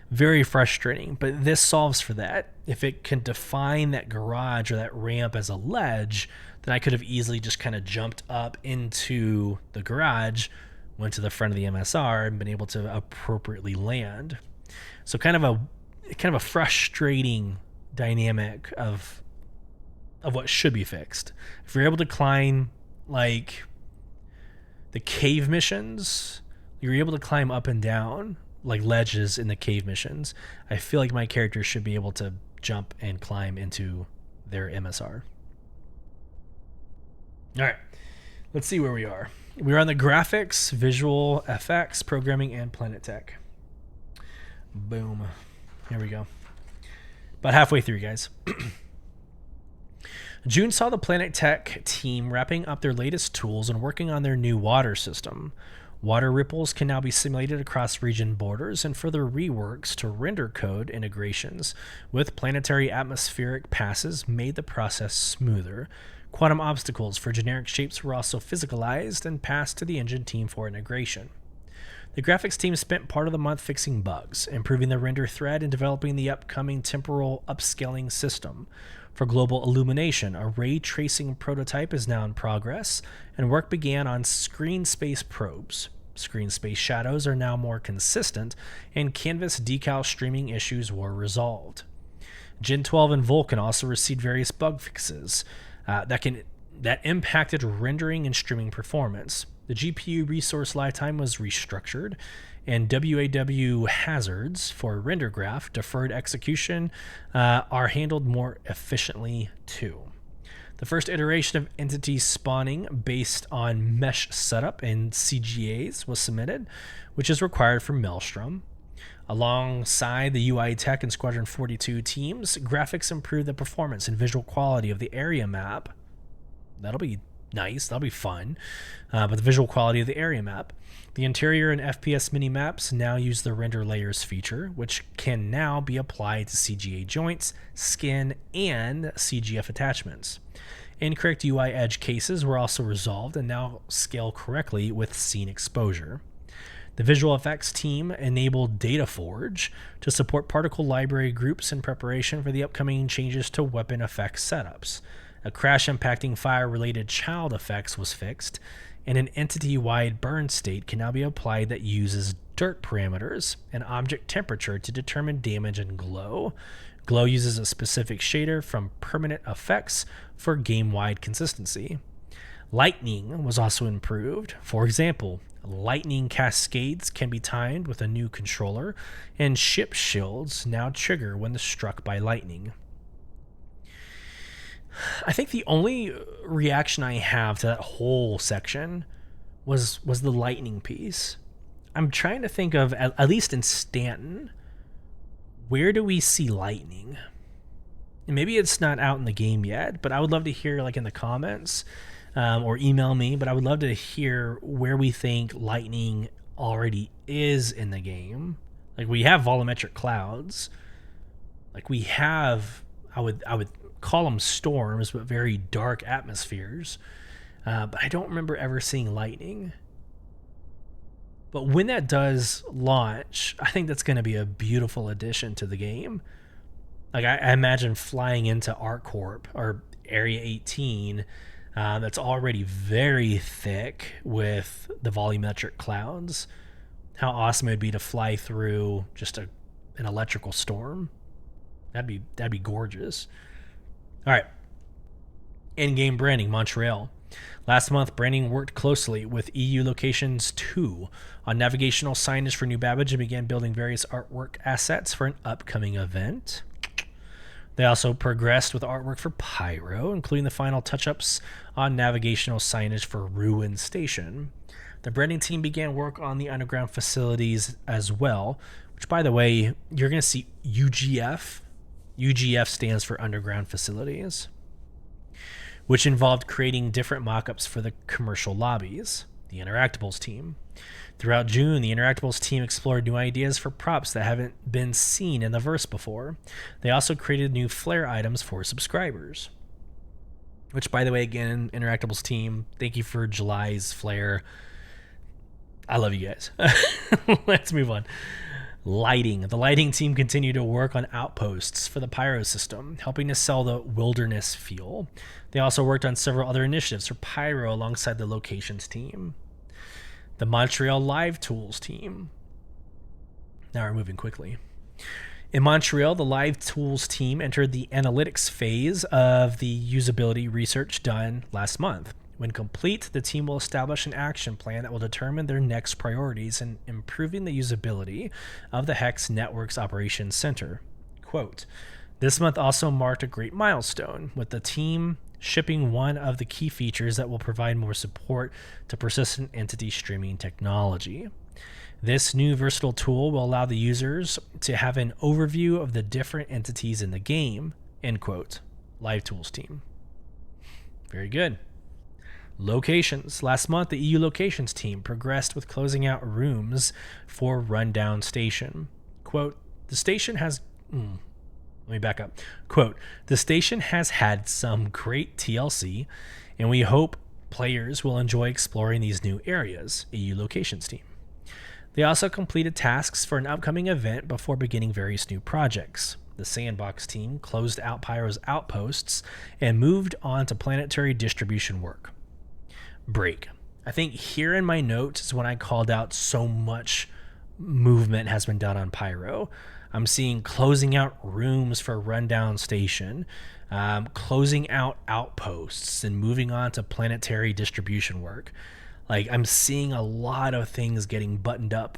A: Very frustrating, but this solves for that. If it can define that garage or that ramp as a ledge, then I could have easily just kind of jumped up into the garage, went to the front of the MSR, and been able to appropriately land. So kind of a frustrating dynamic of what should be fixed. If you're able to climb like the cave missions, you're able to climb up and down like ledges in the cave missions. I feel like my character should be able to jump and climb into their MSR. All right, let's see where we are. We're on the graphics, visual, FX, programming, and planet tech. Boom. Here we go. About halfway through, guys. June saw the Planet Tech team wrapping up their latest tools and working on their new water system. Water ripples can now be simulated across region borders, and further reworks to render code integrations with planetary atmospheric passes made the process smoother. Quantum obstacles for generic shapes were also physicalized and passed to the engine team for integration. The graphics team spent part of the month fixing bugs, improving the render thread, and developing the upcoming temporal upscaling system. For global illumination, a ray tracing prototype is now in progress, and work began on screen space probes. Screen space shadows are now more consistent, and canvas decal streaming issues were resolved. Gen 12 and Vulkan also received various bug fixes that impacted rendering and streaming performance. The GPU resource lifetime was restructured, and WAW hazards for render graph deferred execution are handled more efficiently too. The first iteration of entity spawning based on mesh setup and CGAs was submitted, which is required for Maelstrom. Alongside the UI Tech and Squadron 42 teams, graphics improved the performance and visual quality of the area map. That'll be nice, that'll be fun. But the visual quality of the area map. The interior and FPS mini-maps now use the render layers feature, which can now be applied to CGA joints, skin, and CGF attachments. Incorrect UI edge cases were also resolved and now scale correctly with scene exposure. The visual effects team enabled DataForge to support particle library groups in preparation for the upcoming changes to weapon effects setups. A crash-impacting fire-related child effects was fixed, and an entity-wide burn state can now be applied that uses dirt parameters and object temperature to determine damage and glow. Glow uses a specific shader from permanent effects for game-wide consistency. Lightning was also improved. For example, lightning cascades can be timed with a new controller, and ship shields now trigger when struck by lightning. I think the only reaction I have to that whole section was the lightning piece. I'm trying to think of, at least in Stanton, where do we see lightning? And maybe it's not out in the game yet, but I would love to hear like in the comments or email me, but I would love to hear where we think lightning already is in the game. Like we have volumetric clouds. Like we have, I would call them storms, but very dark atmospheres. But I don't remember ever seeing lightning. But when that does launch, I think that's going to be a beautiful addition to the game. Like I imagine flying into ArcCorp or Area 18 that's already very thick with the volumetric clouds. how awesome it would be to fly through just an electrical storm. That'd be gorgeous. All right. In-game branding, Montreal. Last month, branding worked closely with EU Locations 2 on navigational signage for New Babbage and began building various artwork assets for an upcoming event. They also progressed with artwork for Pyro, including the final touch-ups on navigational signage for Ruin Station. The branding team began work on the underground facilities as well, which, by the way, you're going to see UGF. UGF stands for Underground Facilities, which involved creating different mock-ups for the commercial lobbies. The Interactables team. Throughout June, the Interactables team explored new ideas for props that haven't been seen in the verse before. They also created new Flair items for subscribers. Which, by the way, again, Interactables team, thank you for July's Flair. I love you guys. Let's move on. Lighting. The lighting team continued to work on outposts for the Pyro system, helping to sell the wilderness feel. They also worked on several other initiatives for Pyro alongside the Locations team. The Montreal Live Tools team. Now we're moving quickly. In Montreal, the Live Tools team entered the analytics phase of the usability research done last month. When complete, the team will establish an action plan that will determine their next priorities in improving the usability of the Hex Network's Operations Center. Quote, this month also marked a great milestone, with the team shipping one of the key features that will provide more support to persistent entity streaming technology. This new versatile tool will allow the users to have an overview of the different entities in the game, end quote. Live Tools team. Very good. Locations. Last month, the EU Locations team progressed with closing out rooms for Rundown Station. Quote, the station has... let me back up. Quote, the station has had some great TLC, and we hope players will enjoy exploring these new areas, EU Locations team. They also completed tasks for an upcoming event before beginning various new projects. The Sandbox team closed out Pyro's outposts and moved on to planetary distribution work. Break. I think here in my notes is when I called out so much movement has been done on Pyro. I'm seeing closing out rooms for Rundown Station, closing out outposts, and moving on to planetary distribution work. Like, I'm seeing a lot of things getting buttoned up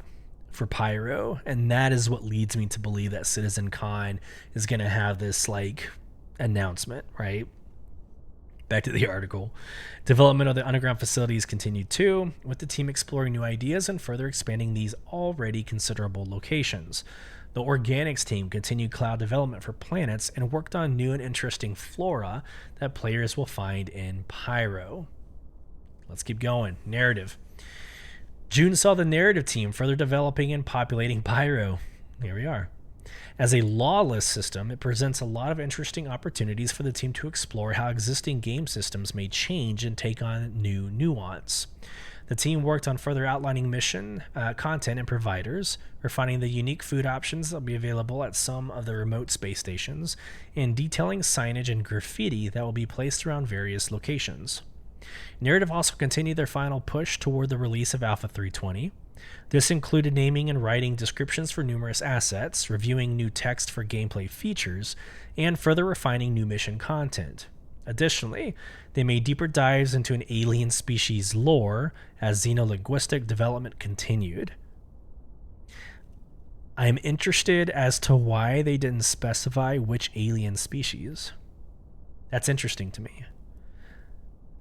A: for Pyro, and that is what leads me to believe that CitizenCon is going to have this, like, announcement, right? Back to the article. Development of the underground facilities continued too, with the team exploring new ideas and further expanding these already considerable locations. The Organics team continued cloud development for planets and worked on new and interesting flora that players will find in Pyro. Let's keep going. Narrative. June saw the narrative team further developing and populating Pyro. Here we are. As a lawless system, it presents a lot of interesting opportunities for the team to explore how existing game systems may change and take on new nuance. The team worked on further outlining mission, content, and providers, refining the unique food options that will be available at some of the remote space stations, and detailing signage and graffiti that will be placed around various locations. Narrative also continued their final push toward the release of Alpha 320. This included naming and writing descriptions for numerous assets, reviewing new text for gameplay features, and further refining new mission content. Additionally, they made deeper dives into an alien species lore as xenolinguistic development continued. I am interested as to why they didn't specify which alien species. That's interesting to me.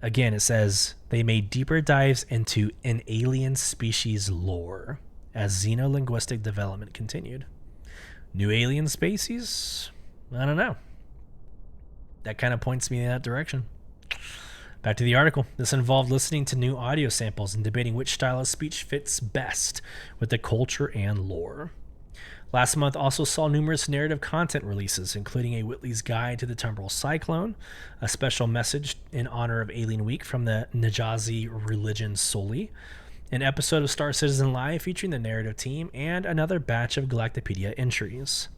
A: Again, it says they made deeper dives into an alien species lore as xenolinguistic development continued. New alien species? I don't know. That kind of points me in that direction. Back to the article. This involved listening to new audio samples and debating which style of speech fits best with the culture and lore. Last month also saw numerous narrative content releases, including a Whitley's Guide to the Temporal Cyclone, a special message in honor of Alien Week from the Najazi religion Soli, an episode of Star Citizen Live featuring the narrative team, and another batch of Galactopedia entries.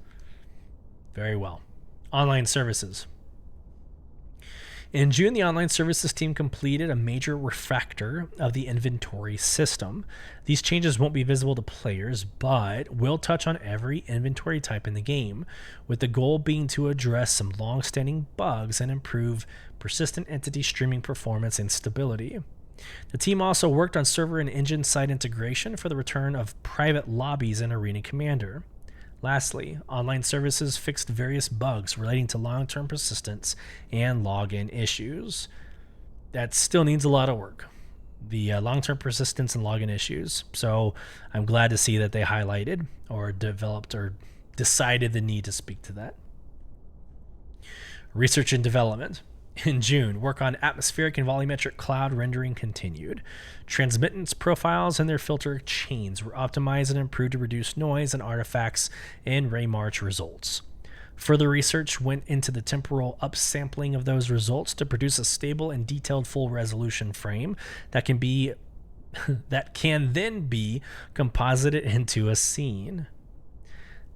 A: Very well. Online services. In June, the online services team completed a major refactor of the inventory system. These changes won't be visible to players, but will touch on every inventory type in the game, with the goal being to address some long-standing bugs and improve persistent entity streaming performance and stability. The team also worked on server and engine side integration for the return of private lobbies in Arena Commander. Lastly, online services fixed various bugs relating to long-term persistence and login issues. That still needs a lot of work, the long-term persistence and login issues. So I'm glad to see that they highlighted or developed or decided the need to speak to that. Research and development. In June, work on atmospheric and volumetric cloud rendering continued. Transmittance profiles and their filter chains were optimized and improved to reduce noise and artifacts in Raymarch results. Further research went into the temporal upsampling of those results to produce a stable and detailed full resolution frame that can then be composited into a scene.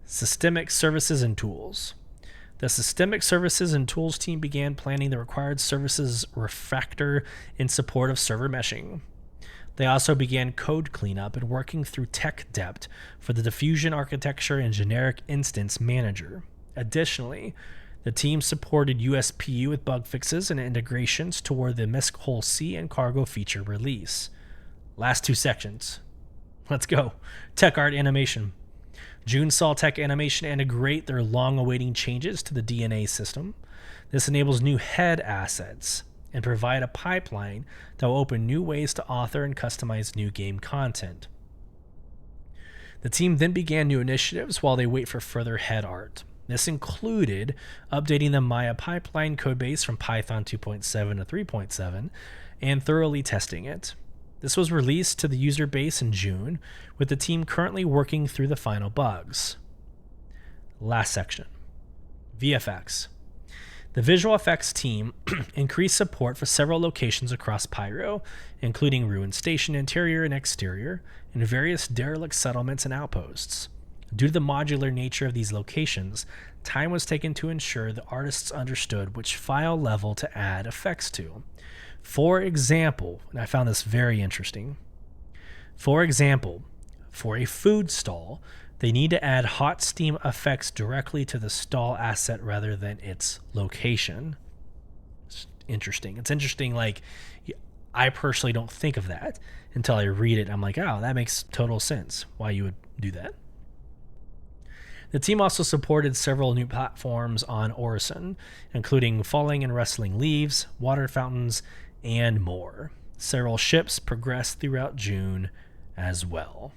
A: Systemic services and tools. The Systemic Services and Tools team began planning the required services refactor in support of server meshing. They also began code cleanup and working through tech debt for the diffusion architecture and generic instance manager. Additionally, the team supported USPU with bug fixes and integrations toward the MISC Hole C and cargo feature release. Last two sections. Let's go. Tech art animation. June saw Tech Animation integrate their long-awaiting changes to the DNA system. This enables new head assets and provide a pipeline that will open new ways to author and customize new game content. The team then began new initiatives while they wait for further head art. This included updating the Maya pipeline codebase from Python 2.7 to 3.7 and thoroughly testing it. This was released to the user base in June, with the team currently working through the final bugs. Last section. VFX. The visual effects team increased support for several locations across Pyro, including Ruin Station interior and exterior, and various derelict settlements and outposts. Due to the modular nature of these locations, time was taken to ensure the artists understood which file level to add effects to. For example, and I found this very interesting. For example, for a food stall, they need to add hot steam effects directly to the stall asset rather than its location. It's interesting. It's interesting, like, I personally don't think of that until I read it. I'm like, oh, that makes total sense why you would do that. The team also supported several new platforms on Orison, including falling and rustling leaves, water fountains, and more. Several ships progressed throughout June as well.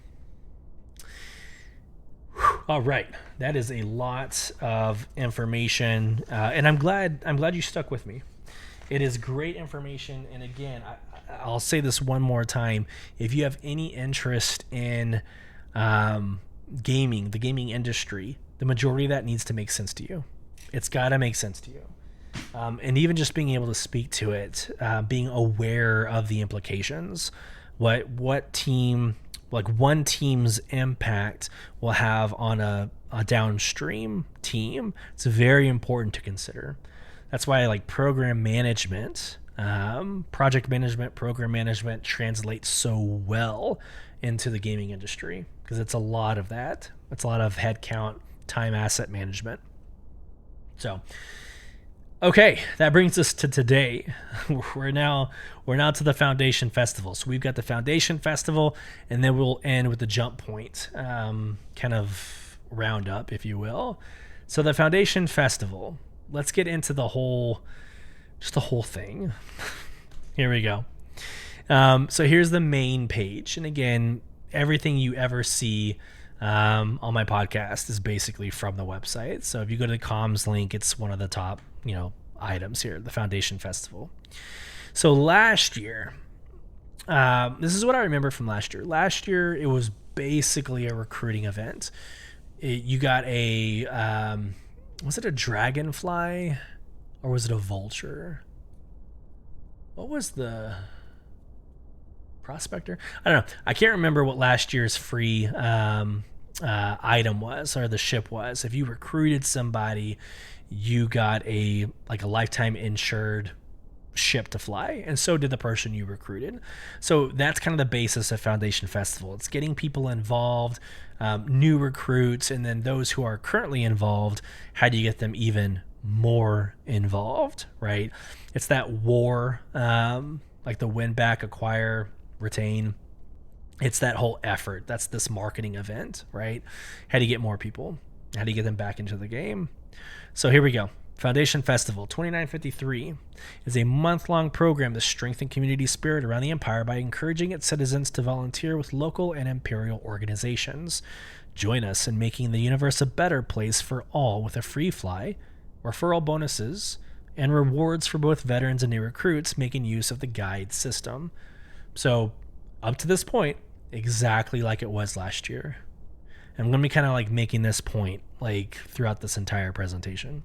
A: All right, that is a lot of information, and I'm glad you stuck with me. It is great information, and again, I'll say this one more time: if you have any interest in gaming, the gaming industry, the majority of that needs to make sense to you. It's got to make sense to you. And even just being able to speak to it, being aware of the implications, what team, like one team's impact will have on a downstream team, it's very important to consider. That's why I like program management, project management, program management translates so well into the gaming industry, because it's a lot of that. It's a lot of headcount, time, asset management. So, okay, that brings us to today. We're now to the Foundation Festival. So we've got the Foundation Festival, and then we'll end with the jump point, kind of roundup, if you will. So the Foundation Festival. Let's get into the whole thing. Here we go. So here's the main page, and again, everything you ever see on my podcast is basically from the website. So if you go to the comms link, it's one of the top items here, the Foundation Festival. So last year, this is what I remember from last year. Last year, it was basically a recruiting event. You got was it a dragonfly or was it a vulture? What was the prospector? I don't know. I can't remember what last year's free item was, or the ship was. If you recruited somebody, you got a lifetime insured ship to fly, and so did the person you recruited. So that's kind of the basis of Foundation Festival. It's getting people involved, new recruits, and then those who are currently involved, how do you get them even more involved, right? It's that war, like the win back, acquire, retain. It's that whole effort. That's this marketing event, right? How do you get more people? How do you get them back into the game? So here we go. Foundation Festival 2953 is a month-long program to strengthen community spirit around the Empire by encouraging its citizens to volunteer with local and imperial organizations. Join us in making the universe a better place for all with a free fly, referral bonuses, and rewards for both veterans and new recruits making use of the guide system. So up to this point, exactly like it was last year. And I'm going to be kind of like making this point like throughout this entire presentation.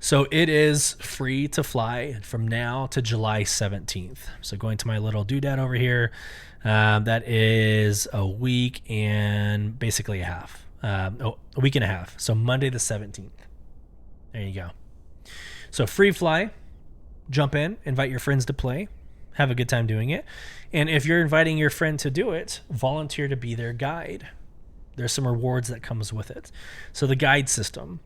A: So it is free to fly from now to July 17th. So going to my little doodad over here, that is a week and basically a half. A week and a half. So Monday the 17th. There you go. So free fly, jump in, invite your friends to play, have a good time doing it. And if you're inviting your friend to do it, volunteer to be their guide. There's some rewards that comes with it. So the guide system.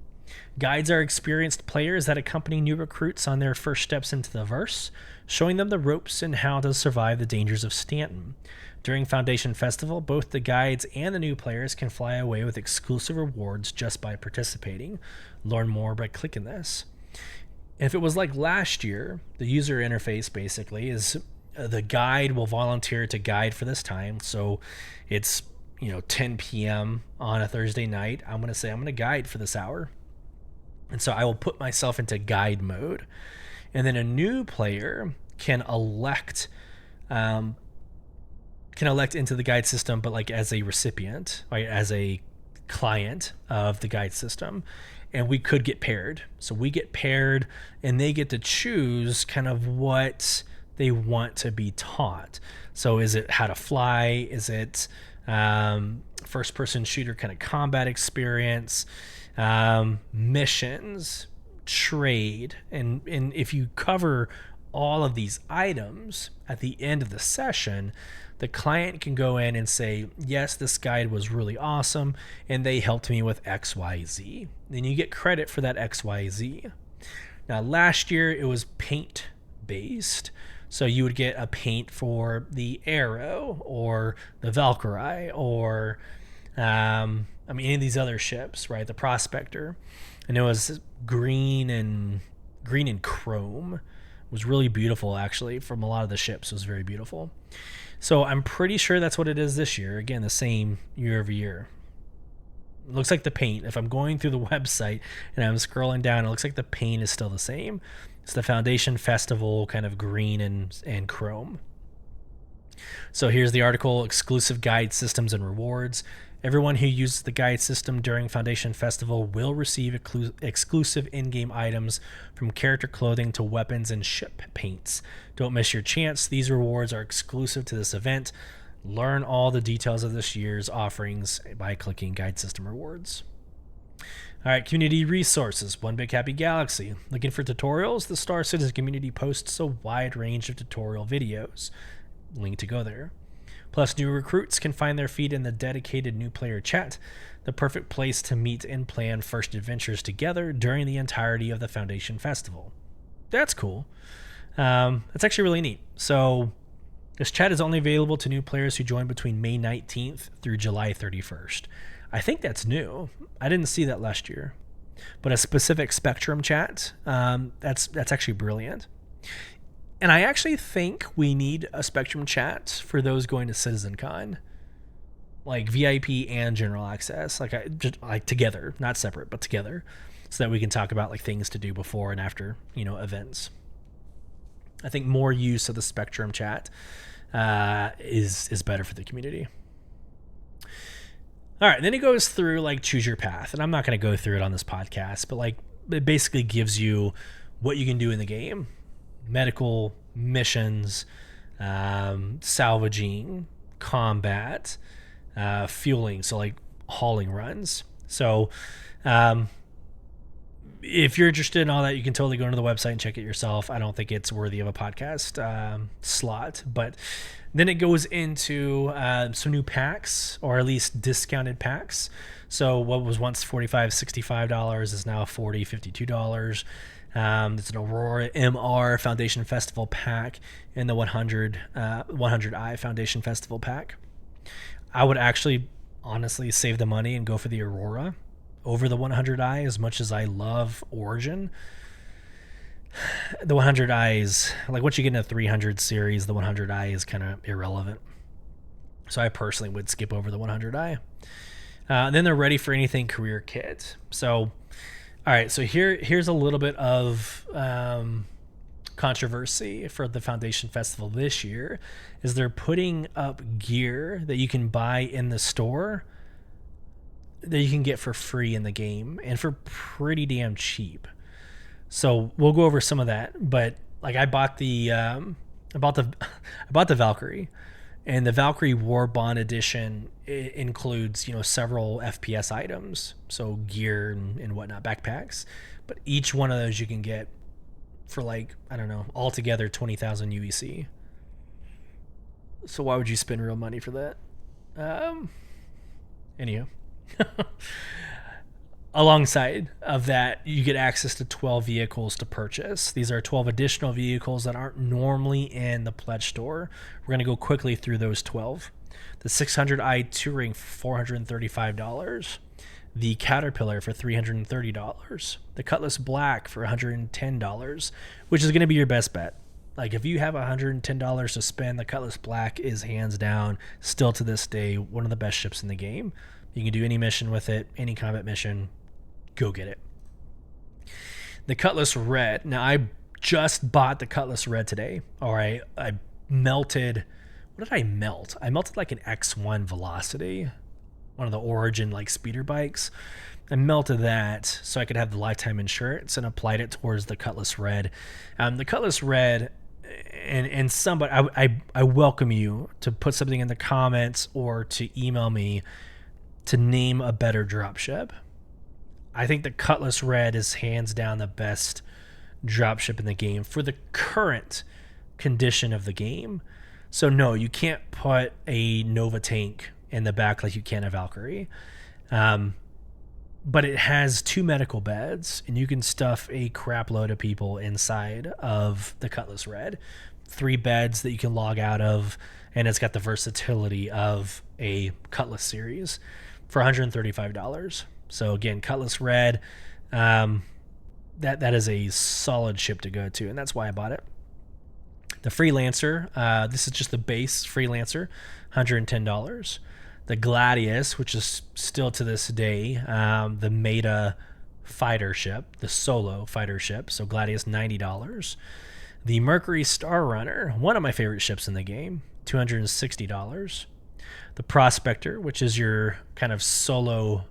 A: Guides are experienced players that accompany new recruits on their first steps into the verse, showing them the ropes and how to survive the dangers of Stanton. During Foundation Festival, both the guides and the new players can fly away with exclusive rewards just by participating. Learn more by clicking this. If it was like last year, the user interface basically is the guide will volunteer to guide for this time. So it's 10 p.m. on a Thursday night. I'm going to say I'm going to guide for this hour. And so I will put myself into guide mode. And then a new player can elect into the guide system, but like as a recipient, right, as a client of the guide system. And we could get paired. So we get paired and they get to choose kind of what they want to be taught. So is it how to fly? Is it first person shooter kind of combat experience? Missions, trade, and if you cover all of these items at the end of the session, the client can go in and say, yes, this guide was really awesome and they helped me with XYZ. Then you get credit for that XYZ. Now last year it was paint based, so you would get a paint for the Arrow or the Valkyrie or any of these other ships, right? The Prospector. And it was green and chrome. It was really beautiful, actually, from a lot of the ships. It was very beautiful. So I'm pretty sure that's what it is this year. Again, the same year over year. It looks like the paint. If I'm going through the website and I'm scrolling down, it looks like the paint is still the same. It's the Foundation Festival kind of green and chrome. So here's the article, exclusive guide systems and rewards. Everyone who uses the guide system during Foundation Festival will receive exclusive in-game items from character clothing to weapons and ship paints. Don't miss your chance. These rewards are exclusive to this event. Learn all the details of this year's offerings by clicking Guide System Rewards. All right, community resources. One Big Happy Galaxy. Looking for tutorials? The Star Citizen community posts a wide range of tutorial videos. Link to go there. Plus, new recruits can find their feet in the dedicated new player chat, the perfect place to meet and plan first adventures together during the entirety of the Foundation Festival. That's cool. That's actually really neat. So this chat is only available to new players who join between May 19th through July 31st. I think that's new. I didn't see that last year. But a specific Spectrum chat, that's actually brilliant. And I actually think we need a Spectrum chat for those going to CitizenCon, like VIP and general access, like together, not separate, but together, so that we can talk about like things to do before and after, events. I think more use of the Spectrum chat is better for the community. All right, then it goes through like choose your path, and I'm not going to go through it on this podcast, but like it basically gives you what you can do in the game. Medical, missions, salvaging, combat, fueling, so like hauling runs. So if you're interested in all that, you can totally go into the website and check it yourself. I don't think it's worthy of a podcast slot. But then it goes into some new packs, or at least discounted packs. So what was once $45, $65 is now $40, $52. It's an Aurora MR Foundation Festival pack and the 100i Foundation Festival pack. I would actually honestly save the money and go for the Aurora over the 100i. As much as I love Origin, the 100i is like, once you get in a 300 series, the 100i is kind of irrelevant. So I personally would skip over the 100i. Then they're ready for anything career kit. So, all right, so here's a little bit of controversy for the Foundation Festival this year, is they're putting up gear that you can buy in the store that you can get for free in the game, and for pretty damn cheap. So we'll go over some of that. But like, I bought the Valkyrie, and the Valkyrie War Bond edition includes, several FPS items, so gear and whatnot, backpacks. But each one of those you can get for, like, I don't know, altogether 20,000 UEC. So why would you spend real money for that? Anyhow. Alongside of that, you get access to 12 vehicles to purchase. These are 12 additional vehicles that aren't normally in the pledge store. We're going to go quickly through those 12. The 600i Touring, $435. The Caterpillar for $330. The Cutlass Black for $110, which is going to be your best bet. Like, if you have $110 to spend, the Cutlass Black is hands down, still to this day, one of the best ships in the game. You can do any mission with it, any combat mission, go get it. The Cutlass Red. Now, I just bought the Cutlass Red today. All right, I melted. What did I melt? I melted like an X1 Velocity, one of the Origin like speeder bikes. I melted that so I could have the lifetime insurance and applied it towards the Cutlass Red. The Cutlass Red, and somebody, I welcome you to put something in the comments or to email me to name a better dropship. I think the Cutlass Red is hands down the best dropship in the game for the current condition of the game. So no, you can't put a Nova tank in the back like you can a Valkyrie. But it has 2 medical beds, and you can stuff a crap load of people inside of the Cutlass Red. 3 beds that you can log out of, and it's got the versatility of a Cutlass series for $135. So again, Cutlass Red, that is a solid ship to go to, and that's why I bought it. The Freelancer, this is just the base Freelancer, $110. The Gladius, which is still to this day the meta fighter ship, the solo fighter ship, so Gladius, $90. The Mercury Star Runner, one of my favorite ships in the game, $260. The Prospector, which is your kind of solo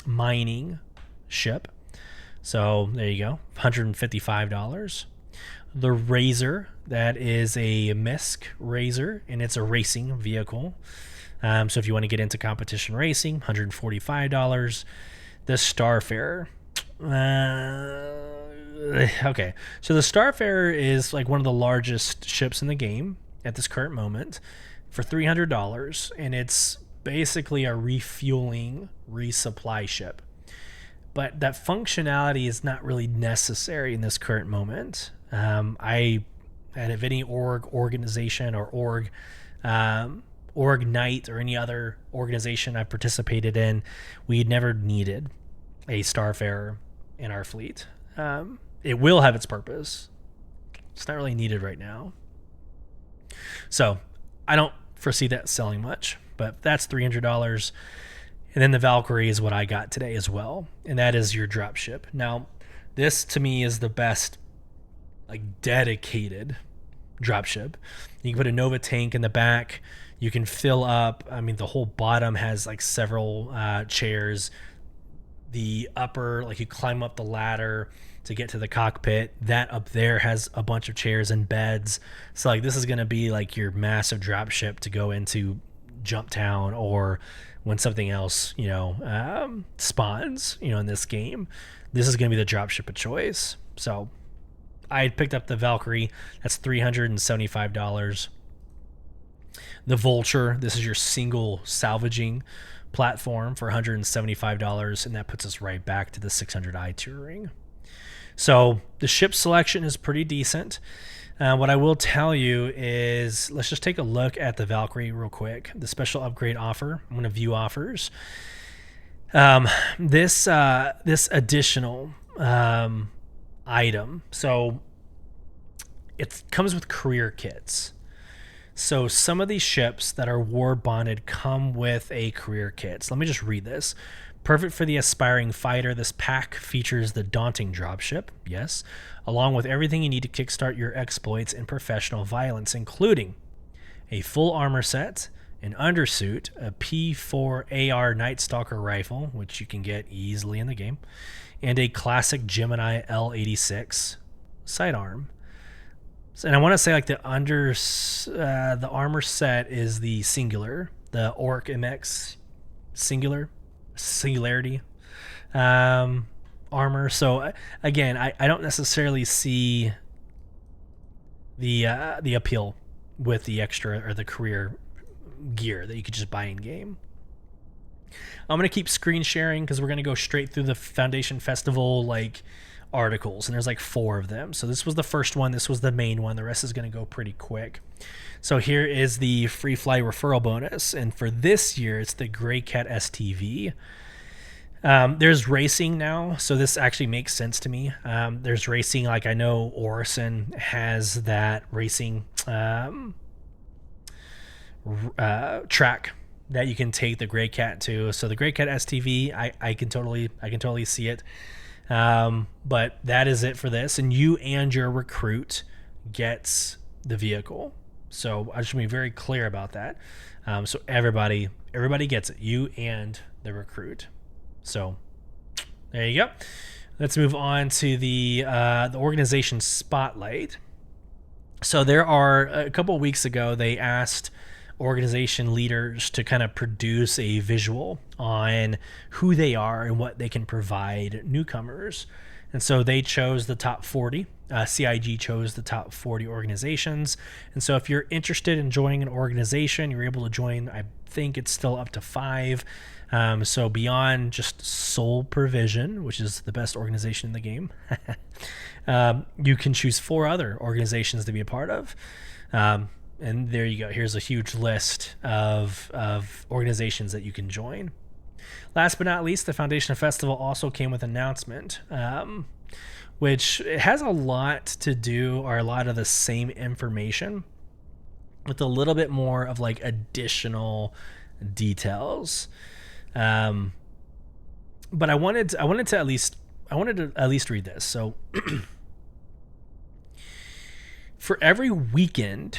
A: mining ship, so there you go, $155. The Razor, that is a MISC Razor, and it's a racing vehicle. So if you want to get into competition racing, $145. The Starfarer. Okay. So the Starfarer is like one of the largest ships in the game at this current moment for $300. And it's basically a refueling, resupply ship. But that functionality is not really necessary in this current moment. I out of any organization or org Night or any other organization I've participated in, we never needed a Starfarer in our fleet. It will have its purpose. It's not really needed right now. So I don't foresee that selling much, but that's $300. And then the Valkyrie is what I got today as well, and that is your dropship. Now, this to me is the best, like, dedicated dropship. You can put a Nova tank in the back. You can fill up. I mean, the whole bottom has like several chairs. The upper, like, you climb up the ladder to get to the cockpit. That up there has a bunch of chairs and beds. So like, this is going to be like your massive dropship to go into Jump Town or when something else, spawns, in this game, this is going to be the dropship of choice. So I picked up the Valkyrie. That's $375. The Vulture, this is your single salvaging platform for $175, and that puts us right back to the 600i touring. So the ship selection is pretty decent. What I will tell you is, let's just take a look at the Valkyrie real quick. The special upgrade offer. I'm going to view offers. This additional item. So it comes with career kits. So some of these ships that are war bonded come with a career kit. So let me just read this. Perfect for the aspiring fighter, this pack features the daunting dropship, yes, along with everything you need to kickstart your exploits in professional violence, including a full armor set, an undersuit, a P4 AR Night Stalker rifle, which you can get easily in the game, and a classic Gemini L86 sidearm. And I want to say like the armor set is the singular, the Orc MX singularity armor. So again, I don't necessarily see the appeal with the extra or the career gear that you could just buy in game. I'm going to keep screen sharing because we're going to go straight through the Foundation Festival articles, and there's 4 of them. So this was the first one, this was the main one, the rest is going to go pretty quick. So here is the free fly referral bonus, and for this year it's the Grey Cat STV. There's racing now, so this actually makes sense to me. There's racing, I know Orison has that racing track that you can take the Grey Cat to. So the Grey Cat STV, I can totally see it. But that is it for this, and you and your recruit gets the vehicle. So I just want to be very clear about that. So everybody gets it, you and the recruit. So there you go. Let's move on to the organization spotlight. So there are a couple of weeks ago, they asked organization leaders to kind of produce a visual on who they are and what they can provide newcomers. And so they chose the top 40. CIG chose the top 40 organizations. And so if you're interested in joining an organization, you're able to join, I think it's still up to 5. So beyond just Soul Provision, which is the best organization in the game, you can choose 4 other organizations to be a part of. And there you go. Here's a huge list of organizations that you can join. Last but not least, the Foundation Festival also came with an announcement, which has a lot to do, or a lot of the same information, with a little bit more of additional details. But I wanted to at least read this. So for every weekend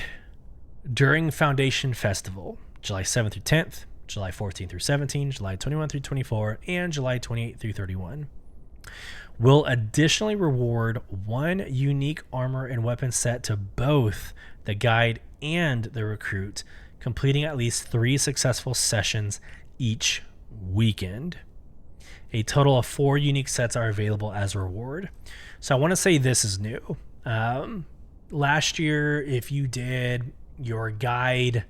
A: during Foundation Festival, July 7th through 10th, July 14th through 17th, July 21 through 24, and July 28 through 31, will additionally reward 1 unique armor and weapon set to both the guide and the recruit, completing at least 3 successful sessions each weekend. A total of 4 unique sets are available as a reward. So I want to say this is new. Last year, if you did your guide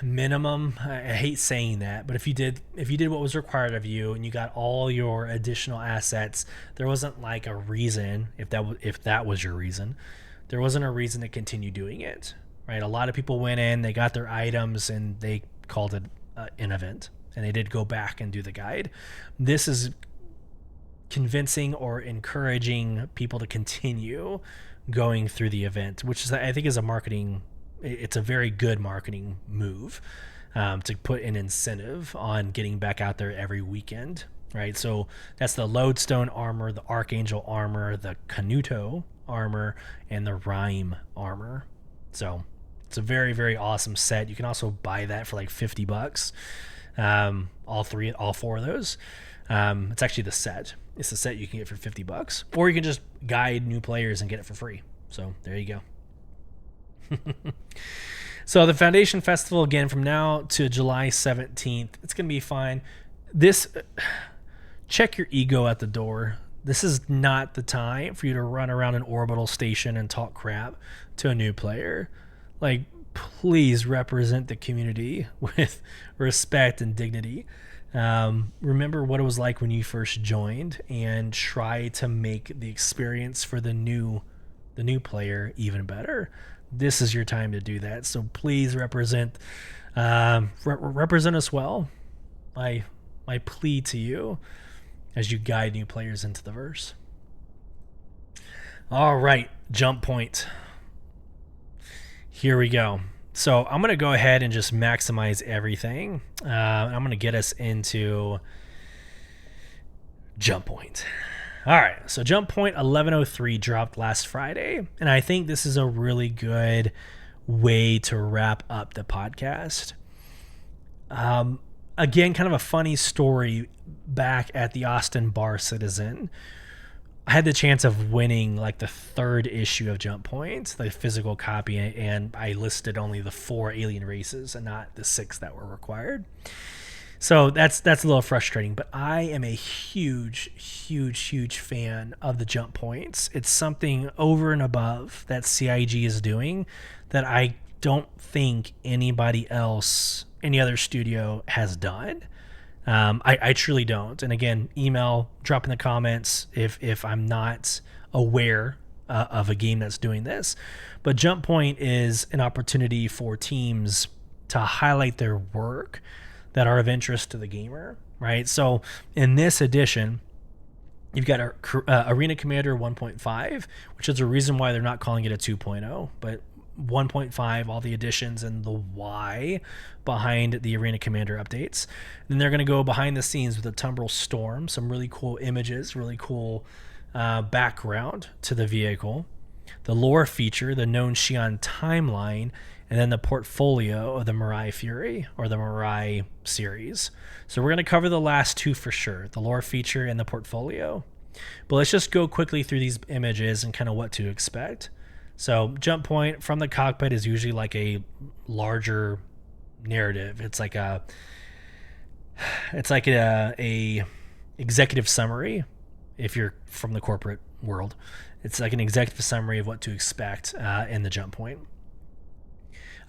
A: minimum, I hate saying that, but if you did what was required of you and you got all your additional assets, there wasn't a reason, if that was your reason, there wasn't a reason to continue doing it, right? A lot of people went in, they got their items, and they called it an event, and they did go back and do the guide. This is convincing or encouraging people to continue going through the event, which is, I think, is it's a very good marketing move, to put an incentive on getting back out there every weekend, right? So that's the Lodestone armor, the Archangel armor, the Canuto armor, and the Rhyme armor. So it's a very, very awesome set. You can also buy that for $50. All 4 of those. It's actually the set. It's the set you can get for $50, or you can just guide new players and get it for free. So there you go. So the Foundation Festival, again, from now to July 17th, it's going to be fine. Check your ego at the door. This is not the time for you to run around an orbital station and talk crap to a new player. Like, please represent the community with respect and dignity. Remember what it was like when you first joined, and try to make the experience for the new player even better. This is your time to do that. So please represent us well. My plea to you as you guide new players into the verse. All right, jump point. Here we go. So I'm going to go ahead and just maximize everything. I'm going to get us into jump point. All right, so jump point 1103 dropped last Friday, and I think this is a really good way to wrap up the podcast. Again, kind of a funny story back at the Austin Bar Citizen. I had the chance of winning like the 3rd issue of Jump Point, the physical copy, and I listed only the 4 alien races and not the 6 that were required. So that's a little frustrating, but I am a huge fan of the Jump Points. It's something over and above that CIG is doing that I don't think anybody else, any other studio has done. I truly don't. And again, drop in the comments if I'm not aware of a game that's doing this. But Jump Point is an opportunity for teams to highlight their work that are of interest to the gamer, right? So in this edition, you've got Arena Commander 1.5, which is the reason why they're not calling it a 2.0, but 1.5, all the additions and the why behind the Arena Commander updates. Then they're going to go behind the scenes with the Tumbril Storm, some really cool images, really cool background to the vehicle, the lore feature, the known Xi'an timeline, and then the portfolio of the Mirai Fury, or the Mirai series. So we're going to cover the last 2 for sure, the lore feature and the portfolio. But let's just go quickly through these images and kind of what to expect. So Jump Point from the cockpit is usually like a larger narrative. It's like a executive summary. If you're from the corporate world, it's like an executive summary of what to expect in the Jump Point.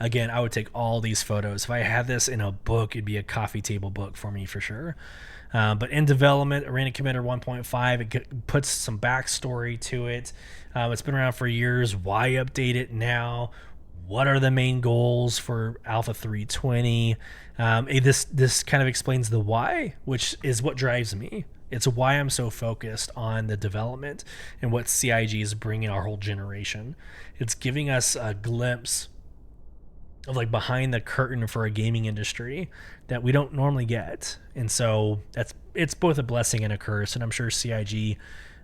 A: Again, I would take all these photos. If I had this in a book, it'd be a coffee table book for me for sure. But in development, Arena Commander 1.5, it puts some backstory to it. It's been around for years. Why update it now? What are the main goals for Alpha 320? This kind of explains the why, which is what drives me. It's why I'm so focused on the development and what CIG is bringing our whole generation. It's giving us a glimpse of like behind the curtain for a gaming industry that we don't normally get. And so it's both a blessing and a curse. And I'm sure CIG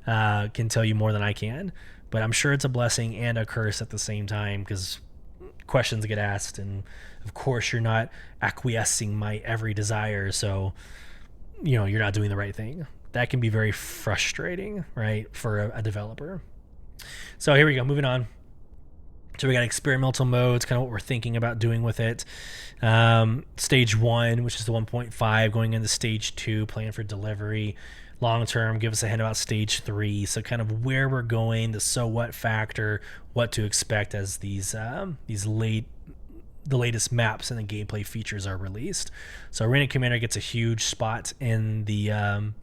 A: can tell you more than I can, but I'm sure it's a blessing and a curse at the same time, because questions get asked, and of course you're not acquiescing my every desire. So, you're not doing the right thing. That can be very frustrating, right, for a developer. So here we go, moving on. So we got experimental modes, kind of what we're thinking about doing with it. Stage 1, which is the 1.5, going into stage 2, plan for delivery. Long term, give us a hint about stage 3. So kind of where we're going, the so what factor, what to expect as the latest maps and the gameplay features are released. So Arena Commander gets a huge spot in the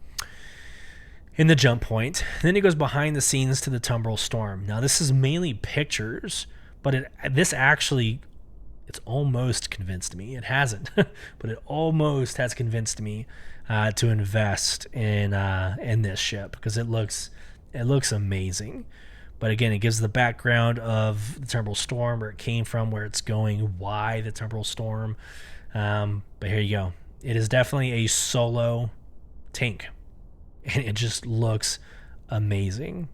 A: Jump Point. Then it goes behind the scenes to the Tumbril Storm. Now this is mainly pictures, but it's almost convinced me. It hasn't, but it almost has convinced me to invest in this ship, because it looks amazing. But again, it gives the background of the Tumbril Storm, where it came from, where it's going, why the Tumbril Storm. But here you go. It is definitely a solo tank, and it just looks amazing.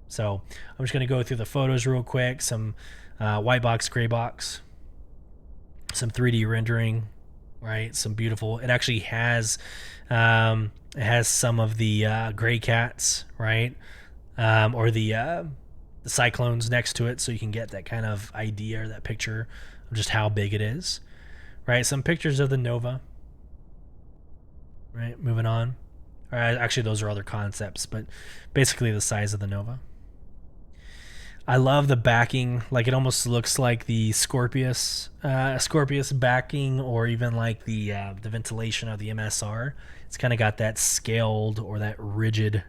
A: So I'm just going to go through the photos real quick. Some white box, gray box, some 3D rendering, right? Some beautiful. It actually has some of the gray cats, right? Or the cyclones next to it, so you can get that kind of idea or that picture just how big it is, right? Some pictures of the nova, right? Moving on. Actually, those are other concepts, but basically the size of the nova. I love the backing. Like, it almost looks like the Scorpius backing, or even like the ventilation of the MSR. It's kind of got that scaled or that rigid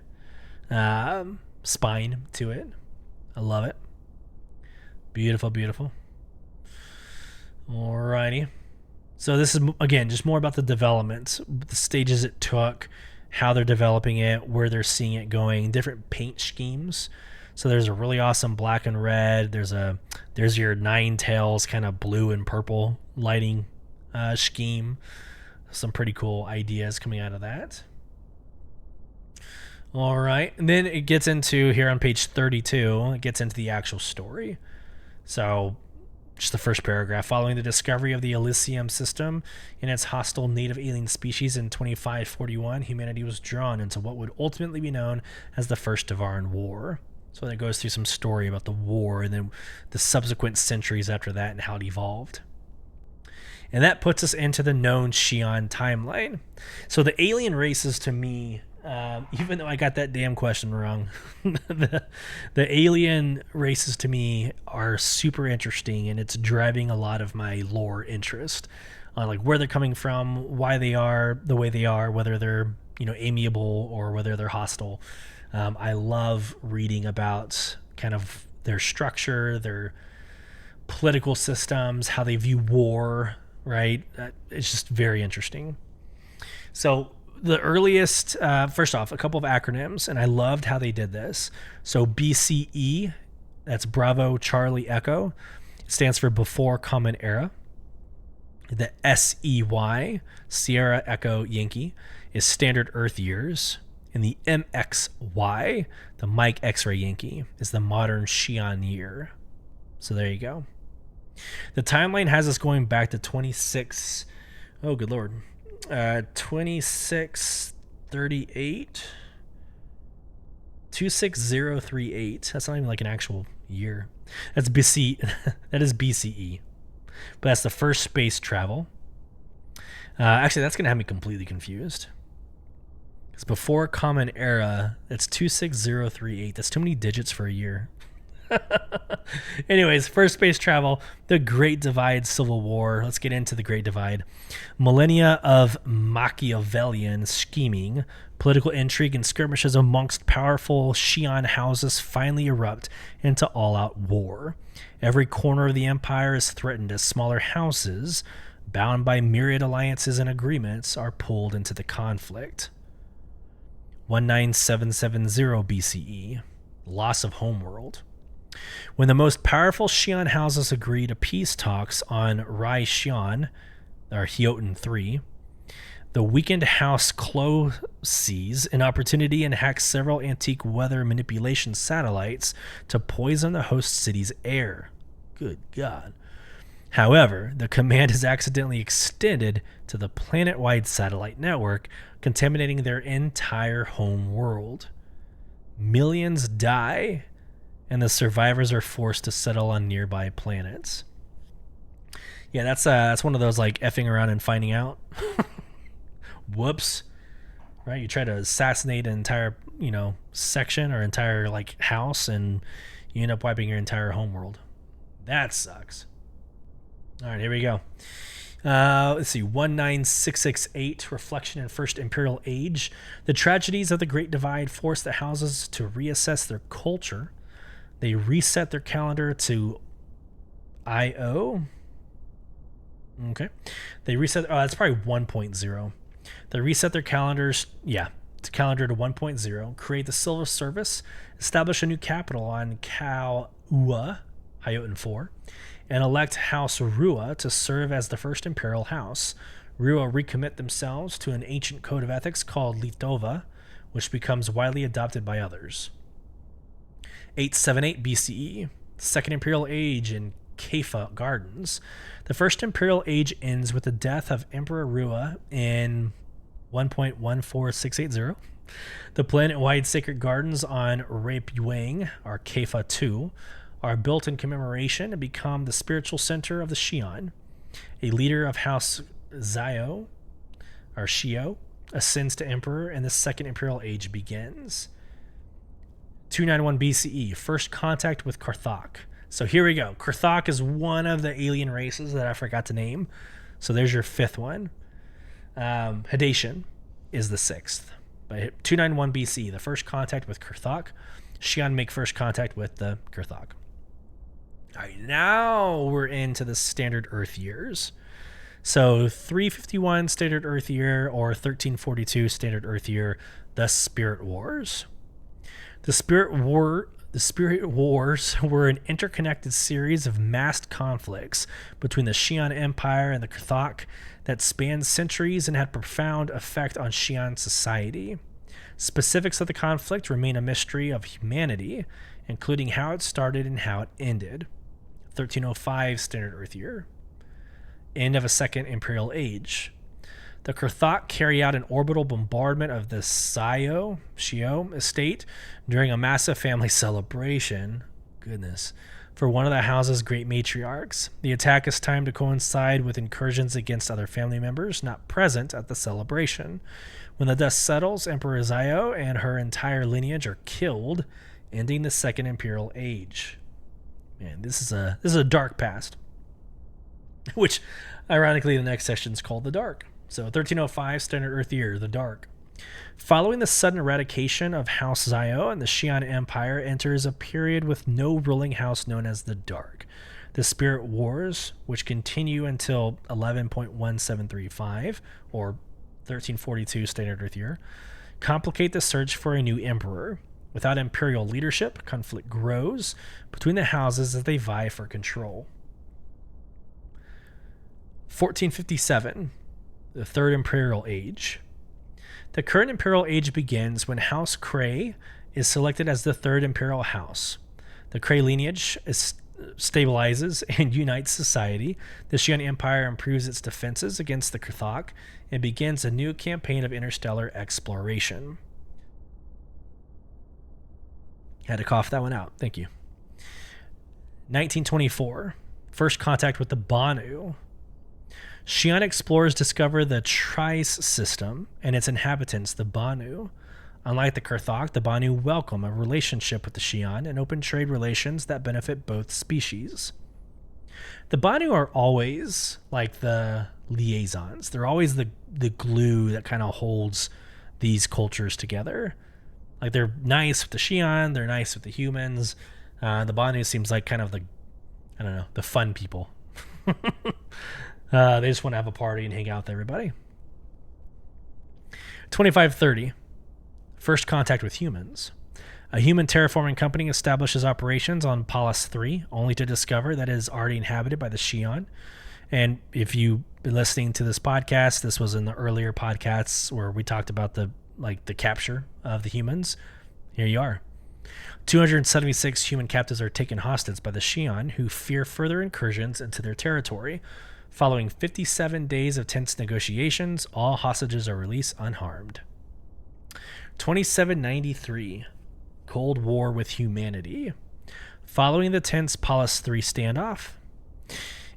A: spine to it. I love it. Beautiful, beautiful. Alrighty. So this is, again, just more about the development, the stages it took, how they're developing it, where they're seeing it going, different paint schemes. So there's a really awesome black and red. There's your Nine Tails kind of blue and purple lighting scheme. Some pretty cool ideas coming out of that. All right, and then it gets into, here on page 32, it gets into the actual story. So just the first paragraph. Following the discovery of the Elysium system and its hostile native alien species in 2541, humanity was drawn into what would ultimately be known as the First Devaran War. So it goes through some story about the war and then the subsequent centuries after that and how it evolved. And that puts us into the known Xi'an timeline. So the alien races, to me, even though I got that damn question wrong, the alien races to me are super interesting, and it's driving a lot of my lore interest on like where they're coming from, why they are the way they are, whether they're amiable or whether they're hostile. I love reading about kind of their structure, their political systems, how they view war, right? It's just very interesting. So the earliest, first off, a couple of acronyms, and I loved how they did this. So BCE, that's Bravo Charlie Echo, stands for Before Common Era. The SEY, Sierra Echo Yankee, is Standard Earth Years. And the MXY, the Mike X-Ray Yankee, is the Modern Xi'an Year. So there you go. The timeline has us going back to 2638. 26038. That's not even like an actual year. That's BC. That is BCE. But that's the first space travel. Actually, that's going to have me completely confused. Because before Common Era, that's 26038. That's too many digits for a year. Anyways, first space travel, the Great Divide Civil War. Let's get into the Great Divide. Millennia of Machiavellian scheming, political intrigue, and skirmishes amongst powerful Xi'an houses finally erupt into all-out war. Every corner of the empire is threatened as smaller houses, bound by myriad alliances and agreements, are pulled into the conflict. 19770 BCE, loss of homeworld. When the most powerful Xi'an houses agree to peace talks on Rai Xi'an, or Hioten III, the weakened House Klo sees an opportunity and hacks several antique weather manipulation satellites to poison the host city's air. Good God. However, the command is accidentally extended to the planet-wide satellite network, contaminating their entire home world. Millions die, and the survivors are forced to settle on nearby planets. Yeah, that's one of those like effing around and finding out. Whoops. Right? You try to assassinate an entire, section or entire like house, and you end up wiping your entire homeworld. That sucks. All right, here we go. Let's see, 19668, Reflection in First Imperial Age. The tragedies of the Great Divide force the houses to reassess their culture. They reset their calendar to I.O. Okay. They reset, that's probably 1.0. They reset their calendars, to calendar to 1.0, create the Silver Service, establish a new capital on Kau-Ua, Hioten 4, and elect House Rua to serve as the first imperial house. Rua recommit themselves to an ancient code of ethics called Litova, which becomes widely adopted by others. 878 BCE, Second Imperial Age in Kepha Gardens. The First Imperial Age ends with the death of Emperor Rua in 1.14680. The planet-wide sacred gardens on Rape Yuang, or Kepha 2, are built in commemoration and become the spiritual center of the Xi'an. A leader of House Zio, or Shio, ascends to emperor, and the Second Imperial Age begins. 291 BCE, first contact with Karthok. So here we go. Karthok is one of the alien races that I forgot to name. So there's your fifth one. Hadatian is the sixth. But 291 BCE, the first contact with Karthok. Xi'an make first contact with the Karthok. All right, now we're into the standard Earth years. So 351 standard Earth year or 1342 standard Earth year, the Spirit Wars. The Spirit Wars were an interconnected series of massed conflicts between the Xi'an Empire and the Karthok that spanned centuries and had profound effect on Xi'an society. Specifics of the conflict remain a mystery of humanity, including how it started and how it ended. 1305 standard Earth year. End of a Second Imperial Age. The Karthok carry out an orbital bombardment of the Shio estate during a massive family celebration. Goodness. For one of the house's great matriarchs. The attack is timed to coincide with incursions against other family members not present at the celebration. When the dust settles, Emperor Zio and her entire lineage are killed, ending the Second Imperial Age. Man, this is a dark past. Which, ironically, the next section is called the Dark. So 1305 standard Earth year, the Dark. Following the sudden eradication of House Zio and the Xi'an Empire enters a period with no ruling house known as the Dark. The Spirit Wars, which continue until 11.1735 or 1342 standard Earth year, complicate the search for a new emperor. Without imperial leadership, conflict grows between the houses as they vie for control. 1457, the Third Imperial Age. The current Imperial Age begins when House Krei is selected as the Third Imperial House. The Krei lineage stabilizes and unites society. The Xi'an Empire improves its defenses against the Karthok and begins a new campaign of interstellar exploration. Had to cough that one out. Thank you. 1924, first contact with the Banu. Xi'an explorers discover the Trice system and its inhabitants, the Banu. Unlike the Karthok, the Banu welcome a relationship with the Xi'an and open trade relations that benefit both species. The Banu are always like the liaisons. They're always the glue that kind of holds these cultures together. Like, they're nice with the Xi'an, they're nice with the humans. The Banu seems like kind of the fun people. They just want to have a party and hang out with everybody. 2530, first contact with humans. A human terraforming company establishes operations on Pallas 3, only to discover that it is already inhabited by the Xi'an. And if you've been listening to this podcast, this was in the earlier podcasts where we talked about the capture of the humans. Here you are. 276 human captives are taken hostage by the Xi'an, who fear further incursions into their territory. Following 57 days of tense negotiations, all hostages are released unharmed. 2793, Cold War with Humanity. Following the tense Pallas 3 standoff,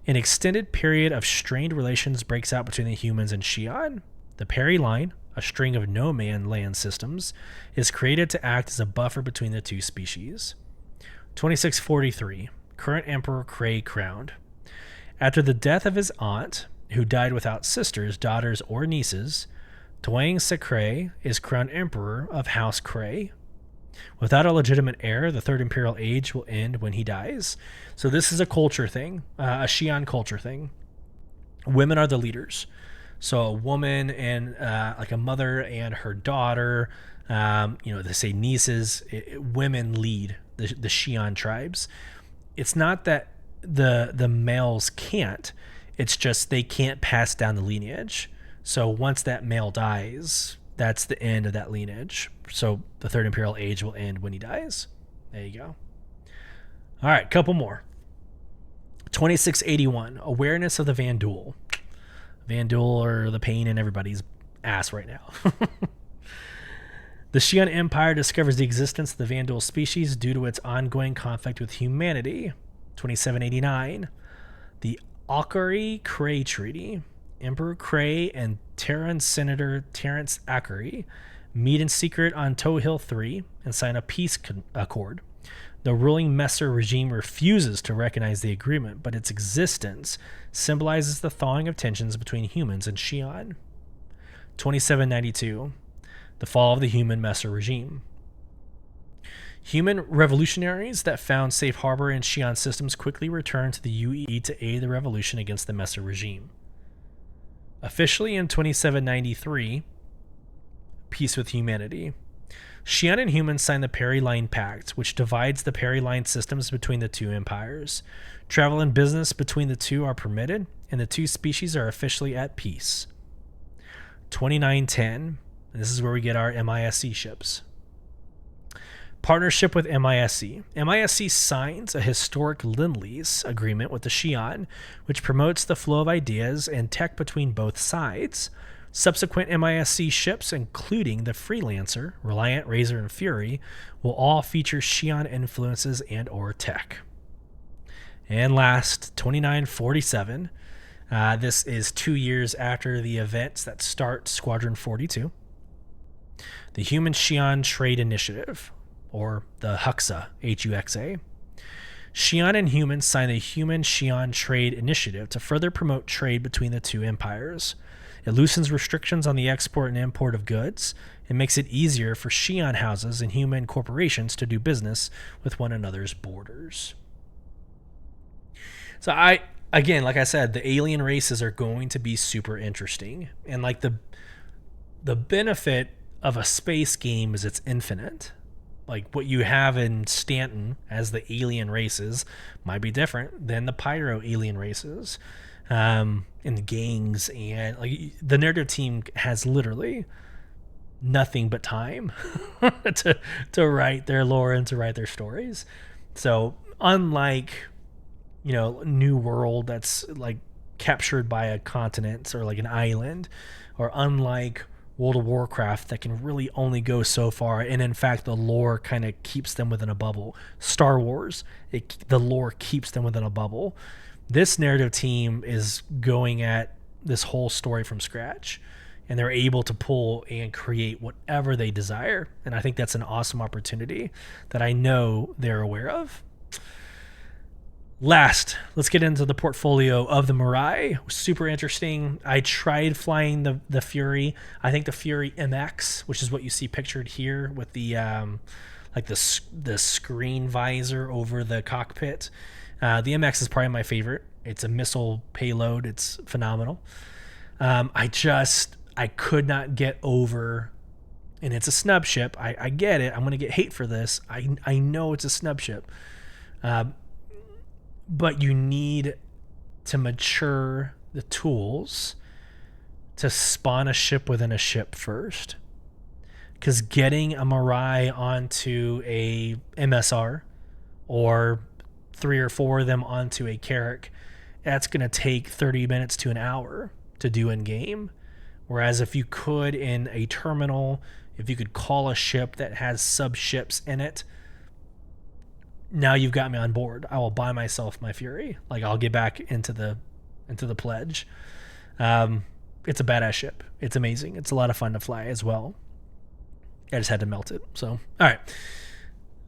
A: an extended period of strained relations breaks out between the humans and Xi'an. The Peri Line, a string of no-man land systems, is created to act as a buffer between the two species. 2643, current Emperor Krei crowned. After the death of his aunt, who died without sisters, daughters, or nieces, Tuang Sekrai is crowned Emperor of House Krei. Without a legitimate heir, the Third Imperial Age will end when he dies. So this is a culture thing, a Xi'an culture thing. Women are the leaders. So a woman and like a mother and her daughter, they say nieces, women lead the Xi'an tribes. It's not that the males can't, it's just they can't pass down the lineage. So once that male dies, that's the end of that lineage. So the Third Imperial Age will end when he dies. There you go. All right, couple more. 2681, awareness of the Vandul. Vandul are the pain in everybody's ass right now. The Xi'an Empire discovers the existence of the Vandal species due to its ongoing conflict with humanity. 2789. The Akari Krei Treaty. Emperor Krei and Terran Senator Terrence Akari meet in secret on Tohill 3 and sign a peace accord. The ruling Messer regime refuses to recognize the agreement, but its existence symbolizes the thawing of tensions between humans and Xi'an. 2792. The fall of the human Messer regime. Human revolutionaries that found safe harbor in Xi'an systems quickly returned to the UE to aid the revolution against the Messer regime. Officially in 2793, peace with humanity. Xi'an and humans signed the Peri Line Pact, which divides the Peri Line systems between the two empires. Travel and business between the two are permitted, and the two species are officially at peace. 2910, and this is where we get our MISC ships. Partnership with MISC. MISC signs a historic Lend-Lease agreement with the Xi'an, which promotes the flow of ideas and tech between both sides. Subsequent MISC ships, including the Freelancer, Reliant, Razor, and Fury, will all feature Xi'an influences and or tech. And last, 2947. This is 2 years after the events that start Squadron 42. The Human Xi'an Trade Initiative, or the HUXA, H-U-X-A. Xi'an and humans signed the Human Xi'an Trade Initiative to further promote trade between the two empires. It loosens restrictions on the export and import of goods. It makes it easier for Xi'an houses and human corporations to do business with one another's borders. So again, like I said, the alien races are going to be super interesting. And like the benefit of a space game is it's infinite. Like what you have in Stanton as the alien races might be different than the pyro alien races. And the gangs, and like the narrative team has literally nothing but time to write their lore and to write their stories. So unlike, New World that's like captured by a continent or like an island, or unlike World of Warcraft that can really only go so far, and in fact the lore kind of keeps them within a bubble. Star Wars, the lore keeps them within a bubble. This narrative team is going at this whole story from scratch, and they're able to pull and create whatever they desire, and I think that's an awesome opportunity that I know they're aware of. Last, let's get into the portfolio of the Mirai. Super interesting. I tried flying the Fury. I think the Fury MX, which is what you see pictured here with the the screen visor over the cockpit. The MX is probably my favorite. It's a missile payload. It's phenomenal. I could not get over, and it's a snub ship. I get it. I'm going to get hate for this. I know it's a snub ship. But you need to mature the tools to spawn a ship within a ship first. Because getting a Mirai onto a MSR, or 3 or 4 of them onto a Carrack, that's going to take 30 minutes to an hour to do in game. Whereas if you could in a terminal, if you could call a ship that has sub-ships in it, now you've got me on board. I will buy myself my Fury. Like, I'll get back into the pledge. It's a badass ship. It's amazing. It's a lot of fun to fly as well. I just had to melt it. So, all right.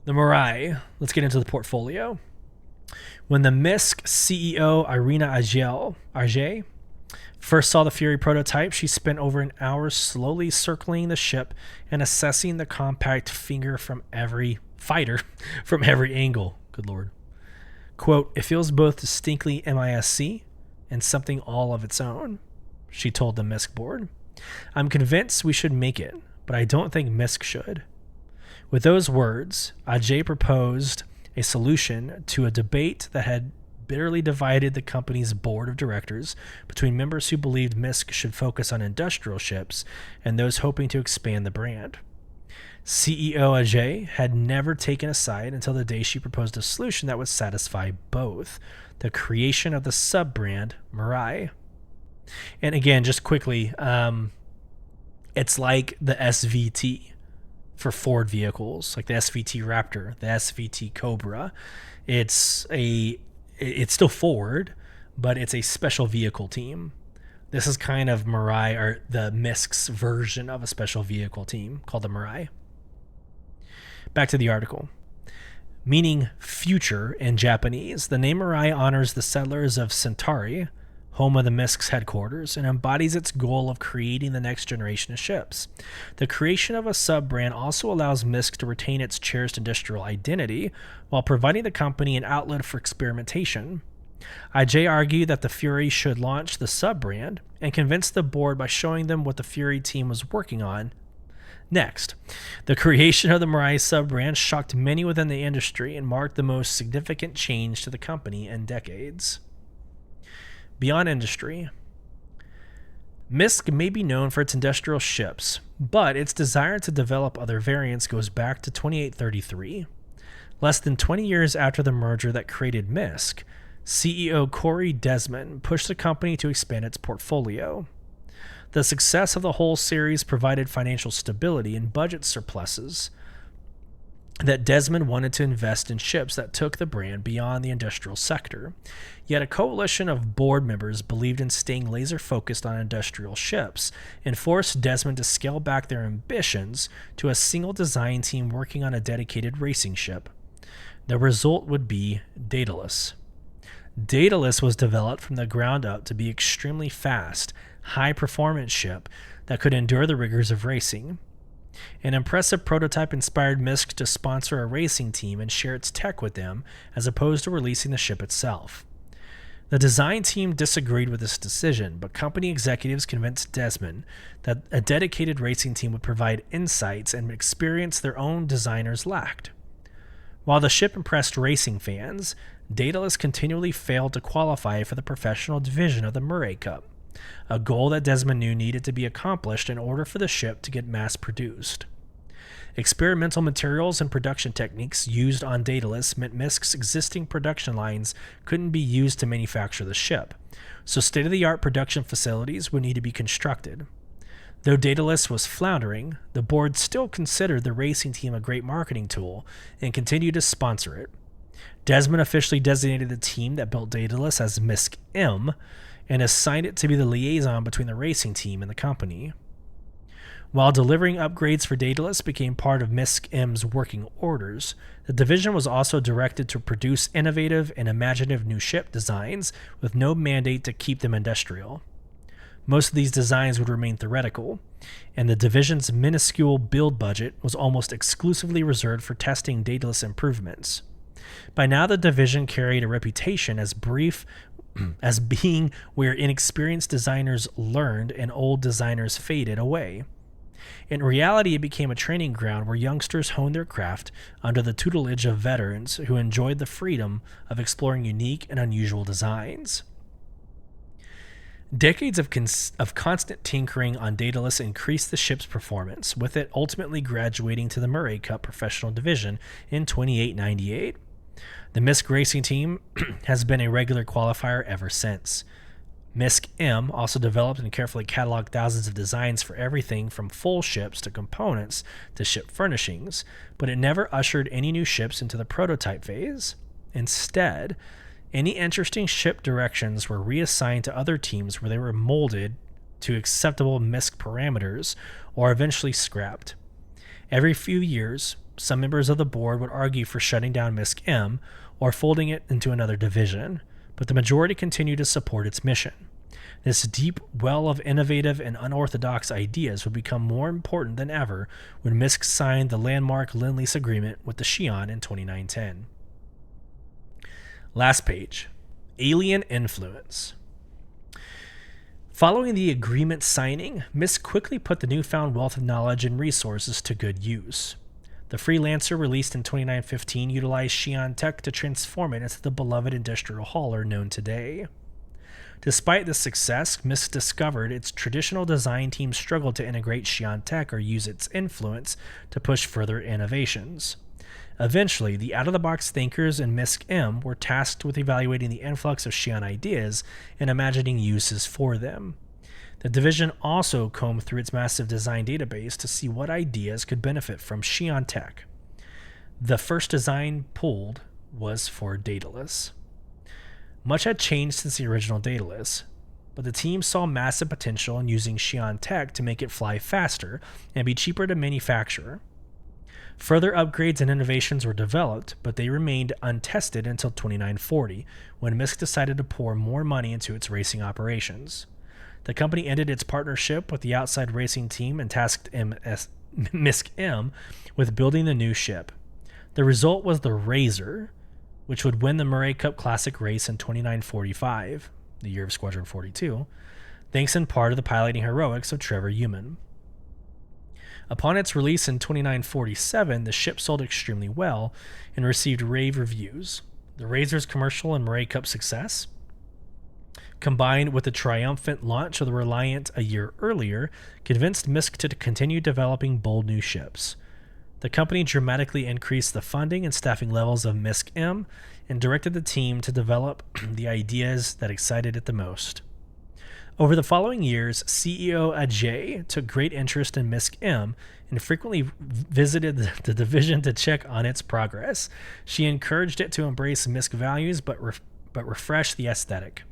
A: The Mirai. Let's get into the portfolio. When the MISC CEO, Irina Ajay, first saw the Fury prototype, she spent over an hour slowly circling the ship and assessing the compact fighter from every angle. Good Lord. Quote, "It feels both distinctly MISC and something all of its own," she told the MISC board. "I'm convinced we should make it, but I don't think MISC should." With those words, Ajay proposed a solution to a debate that had bitterly divided the company's board of directors between members who believed MISC should focus on industrial ships and those hoping to expand the brand. CEO Ajay had never taken a side until the day she proposed a solution that would satisfy both: the creation of the sub-brand Mirai. And again, just quickly, it's like the SVT for Ford vehicles, like the SVT Raptor, the SVT Cobra. It's still Ford, but it's a special vehicle team. This is kind of Mirai, or the MISC's version of a special vehicle team called the Mirai. Back to the article. Meaning future in Japanese, the name Mirai honors the settlers of Centauri, home of the MISC's headquarters, and embodies its goal of creating the next generation of ships. The creation of a sub-brand also allows MISC to retain its cherished industrial identity while providing the company an outlet for experimentation. IJ argued that the Fury should launch the sub-brand and convince the board by showing them what the Fury team was working on next. The creation of the Mirai sub-brand shocked many within the industry and marked the most significant change to the company in decades. Beyond industry, MISC may be known for its industrial ships, but its desire to develop other variants goes back to 2833. Less than 20 years after the merger that created MISC, CEO Corey Desmond pushed the company to expand its portfolio. The success of the whole series provided financial stability and budget surpluses that Desmond wanted to invest in ships that took the brand beyond the industrial sector. Yet a coalition of board members believed in staying laser-focused on industrial ships and forced Desmond to scale back their ambitions to a single design team working on a dedicated racing ship. The result would be Daedalus. Daedalus was developed from the ground up to be extremely fast, high-performance ship that could endure the rigors of racing. An impressive prototype inspired MISC to sponsor a racing team and share its tech with them, as opposed to releasing the ship itself. The design team disagreed with this decision, but company executives convinced Desmond that a dedicated racing team would provide insights and experience their own designers lacked. While the ship impressed racing fans, Daedalus continually failed to qualify for the professional division of the Murray Cup, a goal that Desmond knew needed to be accomplished in order for the ship to get mass-produced. Experimental materials and production techniques used on Daedalus meant MISC's existing production lines couldn't be used to manufacture the ship, so state-of-the-art production facilities would need to be constructed. Though Daedalus was floundering, the board still considered the racing team a great marketing tool and continued to sponsor it. Desmond officially designated the team that built Daedalus as MISC M, and assigned it to be the liaison between the racing team and the company. While delivering upgrades for Daedalus became part of MISC M's working orders, the division was also directed to produce innovative and imaginative new ship designs with no mandate to keep them industrial. Most of these designs would remain theoretical, and the division's minuscule build budget was almost exclusively reserved for testing Daedalus improvements. By now, the division carried a reputation as being where inexperienced designers learned and old designers faded away. In reality, it became a training ground where youngsters honed their craft under the tutelage of veterans who enjoyed the freedom of exploring unique and unusual designs. Decades of constant tinkering on Daedalus increased the ship's performance, with it ultimately graduating to the Murray Cup Professional Division in 2898. The MISC racing team has been a regular qualifier ever since. MISC M also developed and carefully cataloged thousands of designs for everything from full ships to components to ship furnishings, but it never ushered any new ships into the prototype phase. Instead, any interesting ship directions were reassigned to other teams where they were molded to acceptable MISC parameters or eventually scrapped. Every few years, some members of the board would argue for shutting down MISC M or folding it into another division, but the majority continued to support its mission. This deep well of innovative and unorthodox ideas would become more important than ever when MISC signed the landmark Lend-Lease agreement with the Xi'an in 2910. Last page. Alien influence. Following the agreement signing, MISC quickly put the newfound wealth of knowledge and resources to good use. The Freelancer, released in 2915, utilized Xi'an tech to transform it into the beloved industrial hauler known today. Despite this success, MISC discovered its traditional design team struggled to integrate Xi'an tech or use its influence to push further innovations. Eventually, the out-of-the-box thinkers in MISC M were tasked with evaluating the influx of Xi'an ideas and imagining uses for them. The division also combed through its massive design database to see what ideas could benefit from Xi'an tech. The first design pulled was for Daedalus. Much had changed since the original Daedalus, but the team saw massive potential in using Xi'an tech to make it fly faster and be cheaper to manufacture. Further upgrades and innovations were developed, but they remained untested until 2940, when MISC decided to pour more money into its racing operations. The company ended its partnership with the outside racing team and tasked MISC M with building the new ship. The result was the Razor, which would win the Murray Cup Classic race in 2945, the year of Squadron 42, thanks in part to the piloting heroics of Trevor Human. Upon its release in 2947, the ship sold extremely well and received rave reviews. The Razor's commercial and Murray Cup success, combined with the triumphant launch of the Reliant a year earlier, convinced MISC to continue developing bold new ships. The company dramatically increased the funding and staffing levels of MISC M and directed the team to develop the ideas that excited it the most. Over the following years, CEO Ajay took great interest in MISC M and frequently visited the division to check on its progress. She encouraged it to embrace MISC values but refresh the aesthetic.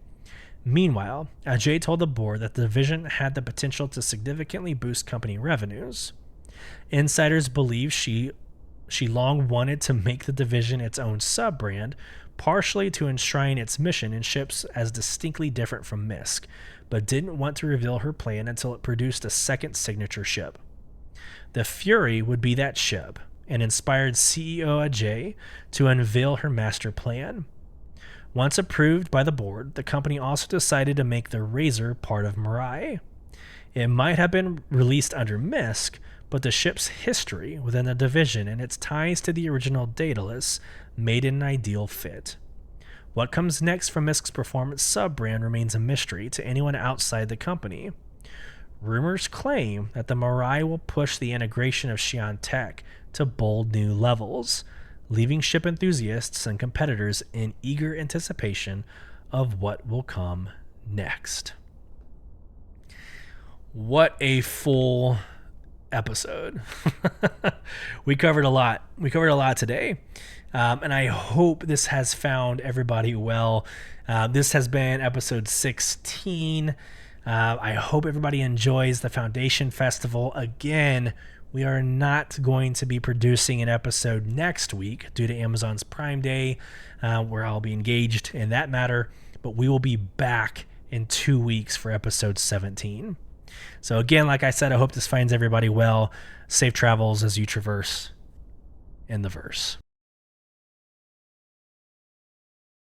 A: Meanwhile, Ajay told the board that the division had the potential to significantly boost company revenues. Insiders believe she long wanted to make the division its own sub-brand, partially to enshrine its mission in ships as distinctly different from MISC, but didn't want to reveal her plan until it produced a second signature ship. The Fury would be that ship, and inspired CEO Ajay to unveil her master plan. Once approved by the board, the company also decided to make the Razor part of Mirai. It might have been released under MISC, but the ship's history within the division and its ties to the original Daedalus made it an ideal fit. What comes next from MISC's performance sub-brand remains a mystery to anyone outside the company. Rumors claim that the Mirai will push the integration of Xi'an tech to bold new levels, leaving ship enthusiasts and competitors in eager anticipation of what will come next. What a full episode. We covered a lot. We covered a lot today. And I hope this has found everybody well. This has been episode 16. I hope everybody enjoys the Foundation Festival. Again, we are not going to be producing an episode next week due to Amazon's Prime Day, where I'll be engaged in that matter. But we will be back in 2 weeks for episode 17. So again, like I said, I hope this finds everybody well. Safe travels as you traverse in the verse.